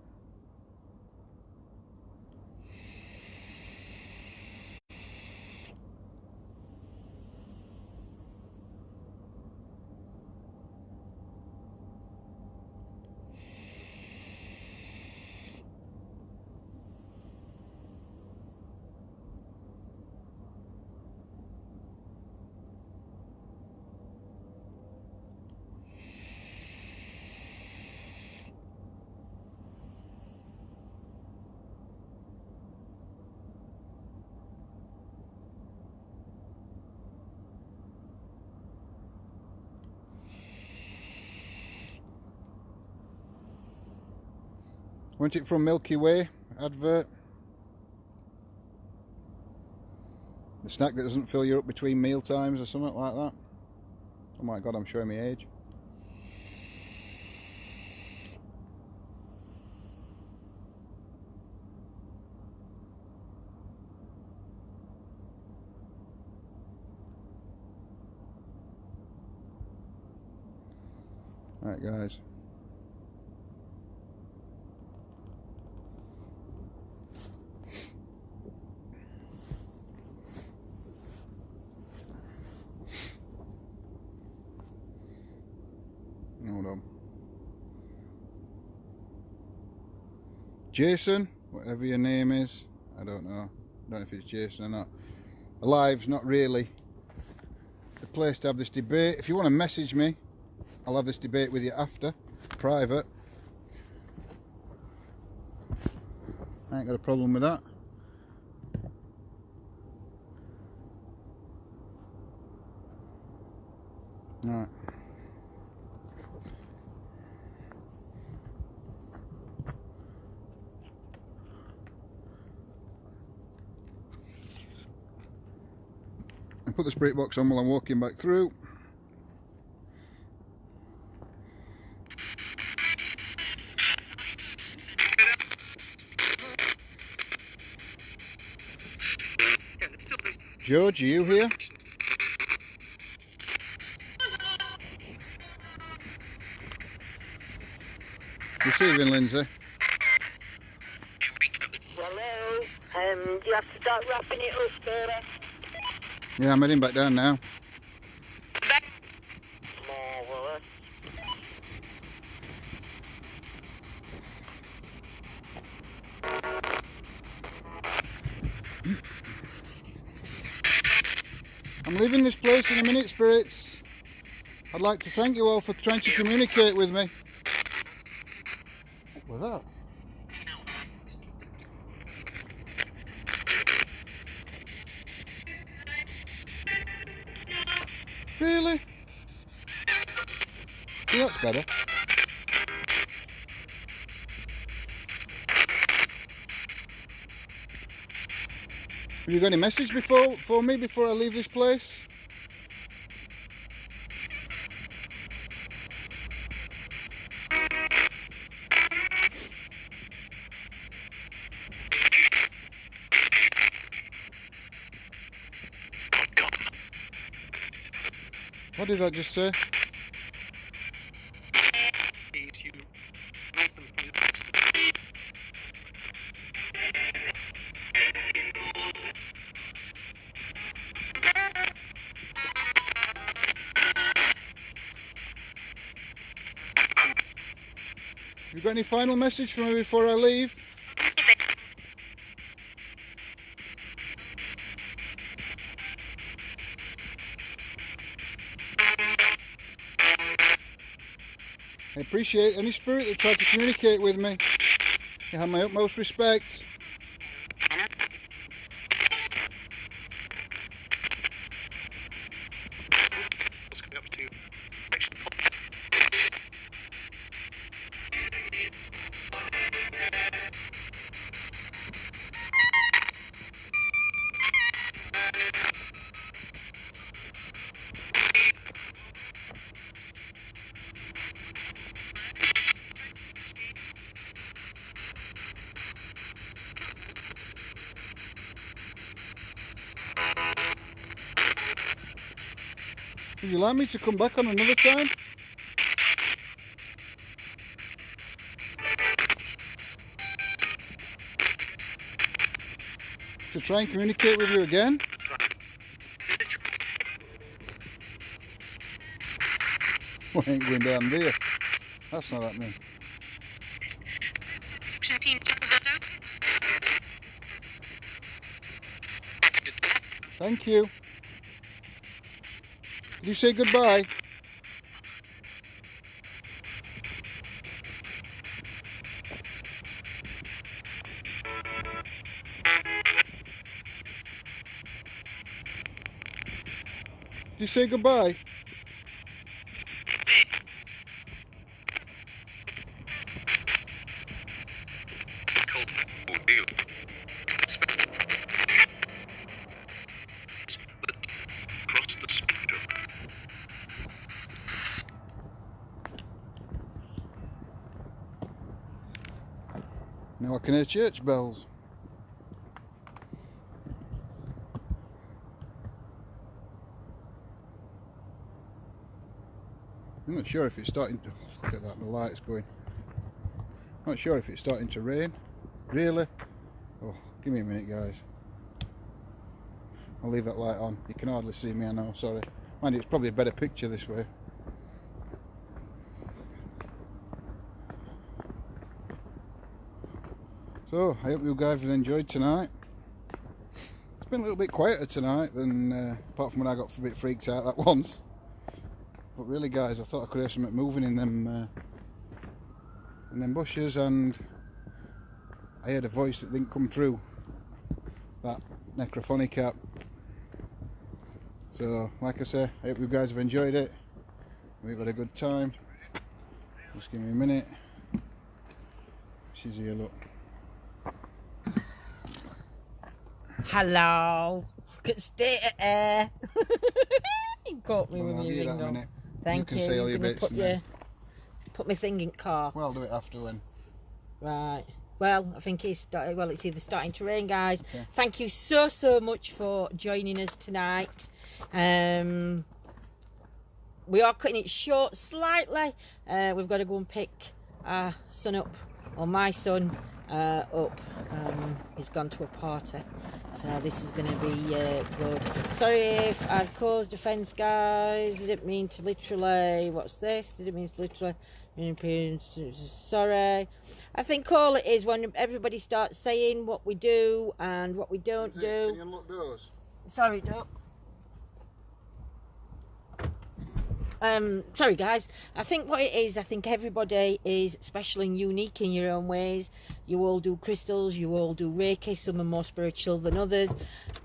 Wasn't it from Milky Way advert? The snack that doesn't fill you up between meal times or something like that. Oh my god, I'm showing my age. Alright guys. Hold on. Jason, whatever your name is, I don't know. I don't know if it's Jason or not. Alive's not really the place to have this debate. If you want to message me, I'll have this debate with you after, private. I ain't got a problem with that. Alright. And put the spirit box on while I'm walking back through. George, are you here? Receiving, Lindsay. Hello. Do you have to start wrapping it up, Sarah? Yeah, I'm heading back down now. Marvellous. I'm leaving this place in a minute, spirits. I'd like to thank you all for trying to communicate with me. What was that? Really? Yeah, that's better. Have you got any message for me before I leave this place? What did I just say? You got any final message for me before I leave? I appreciate any spirit that tried to communicate with me. You have my utmost respect. Would you like me to come back on another time? To try and communicate with you again? Well, I ain't going down there. That's not happening. Thank you. Did you say goodbye? Did you say goodbye? Now I can hear church bells. I'm not sure if it's starting to... Look at that, the light's going. Not sure if it's starting to rain. Really? Oh, give me a minute, guys. I'll leave that light on. You can hardly see me, I know, sorry. Mind you, it's probably a better picture this way. So, I hope you guys have enjoyed tonight. It's been a little bit quieter tonight than, apart from when I got a bit freaked out that once. But really, guys, I thought I could hear something moving in them bushes, and I heard a voice that didn't come through that necrophonic app. So, like I say, I hope you guys have enjoyed it. We've had a good time. Just give me a minute. She's here, look. Hello. Look at state of air. You caught me with I'll your give you ring that on. minute. Thank you. you. Can say all You're your gonna bits. put my thing in car. Well, I'll do it after when. Right. Well, I think it's either starting to rain, guys. Okay. Thank you so much for joining us tonight. We are cutting it short slightly. We've got to go and pick our son up, or my son up. He's gone to a party, so this is going to be good. Sorry if I've caused offence, guys. Didn't mean to literally. What's this? Didn't mean to literally. Sorry. I think all it is when everybody starts saying what we do and what we don't do. Can you unlock doors? Sorry, no. Sorry guys, I think what it is, I think everybody is special and unique in your own ways. You all do crystals, you all do Reiki, some are more spiritual than others,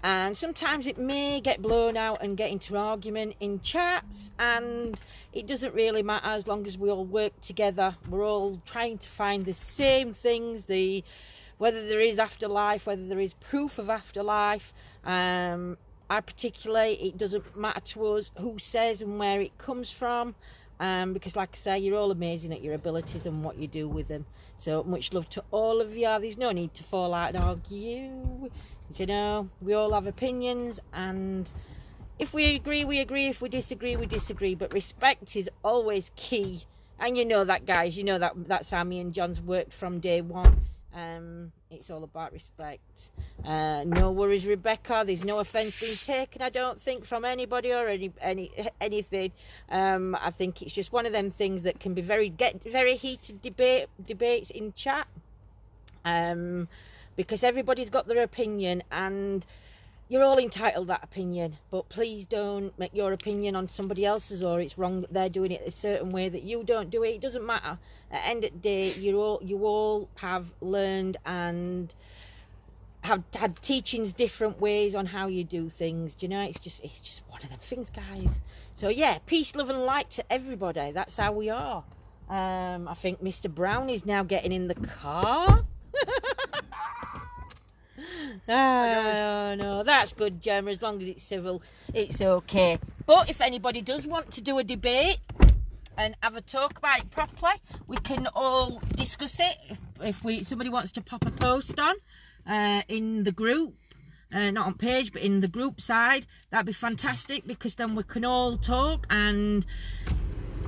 and sometimes it may get blown out and get into argument in chats, and it doesn't really matter as long as we all work together. We're all trying to find the same things, whether there is afterlife, whether there is proof of afterlife. I particularly, it doesn't matter to us who says and where it comes from, because like I say, you're all amazing at your abilities and what you do with them. So much love to all of you. There's no need to fall out and argue. You know, we all have opinions, and if we agree, we agree. If we disagree, we disagree. But respect is always key. And you know that, guys. You know that's how me and John's worked from day one. It's all about respect. No worries, Rebecca. There's no offence being taken, I don't think, from anybody or anything. I think it's just one of them things that can be very heated debates in chat. Because everybody's got their opinion, and you're all entitled to that opinion, but please don't make your opinion on somebody else's, or it's wrong that they're doing it a certain way that you don't do it. It doesn't matter. At the end of the day, you all have learned and have had teachings different ways on how you do things. Do you know, it's just one of them things, guys. So yeah, peace, love and light to everybody. That's how we are. I think Mr. Brown is now getting in the car. No, that's good, Gemma. As long as it's civil, it's okay. But if anybody does want to do a debate and have a talk about it properly, we can all discuss it. If somebody wants to pop a post on in the group, not on page, but in the group side, that'd be fantastic, because then we can all talk. And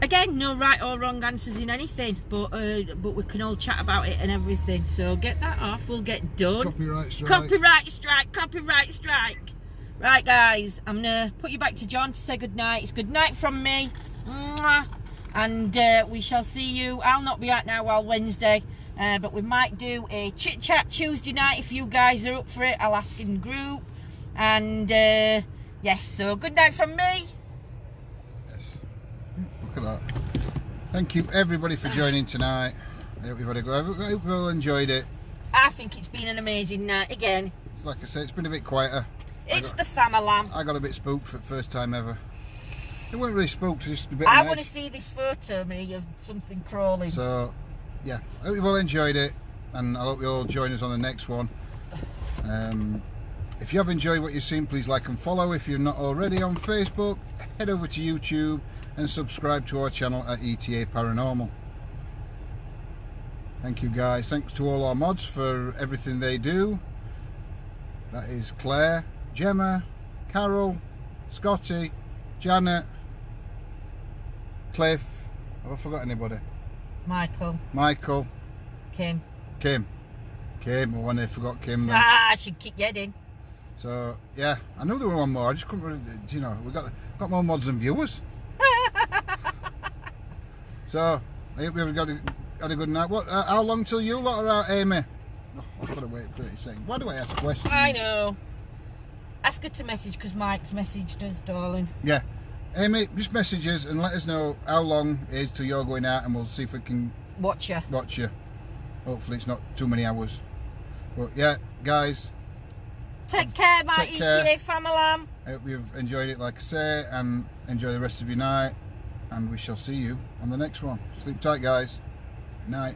again, no right or wrong answers in anything, but we can all chat about it and everything. So get that off, we'll get done. Copyright strike. Copyright strike, copyright strike. Right, guys, I'm going to put you back to John to say goodnight. It's good night from me. Mwah. And we shall see you. I'll not be out now while Wednesday, but we might do a chit-chat Tuesday night if you guys are up for it. I'll ask in group. And yes, so good night from me. Look at that. Thank you everybody for joining tonight. I hope you've all enjoyed it. I think it's been an amazing night again. Like I said, it's been a bit quieter. It's the family. I got a bit spooked for the first time ever. It wasn't really spooked, just a bit I on want to edge. see this photo of me of something crawling. So yeah, I hope you've all enjoyed it, and I hope you'll all join us on the next one. If you have enjoyed what you've seen, please like and follow. If you're not already on Facebook, head over to YouTube and subscribe to our channel at ETA Paranormal. Thank you, guys. Thanks to all our mods for everything they do. That is Claire, Gemma, Carol, Scotty, Janet, Cliff. Have I forgot anybody? Michael. Kim. I wonder if I forgot Kim then. Ah, I should kick your head in. So yeah, I knew there were one more. I just couldn't. You know, we got more mods than viewers. So I hope we've had a good night. What? How long till you lot are out, Amy? Oh, I've got to wait 30 seconds. Why do I ask questions? I know. Ask her to message because Mike's messaged us, darling. Yeah, Amy, just message us and let us know how long it is till you're going out, and we'll see if we can Watch you. Hopefully it's not too many hours. But yeah, guys. Take care, my Take care. ETA family. I hope you've enjoyed it, like I say, and enjoy the rest of your night. And we shall see you on the next one. Sleep tight, guys. Good night.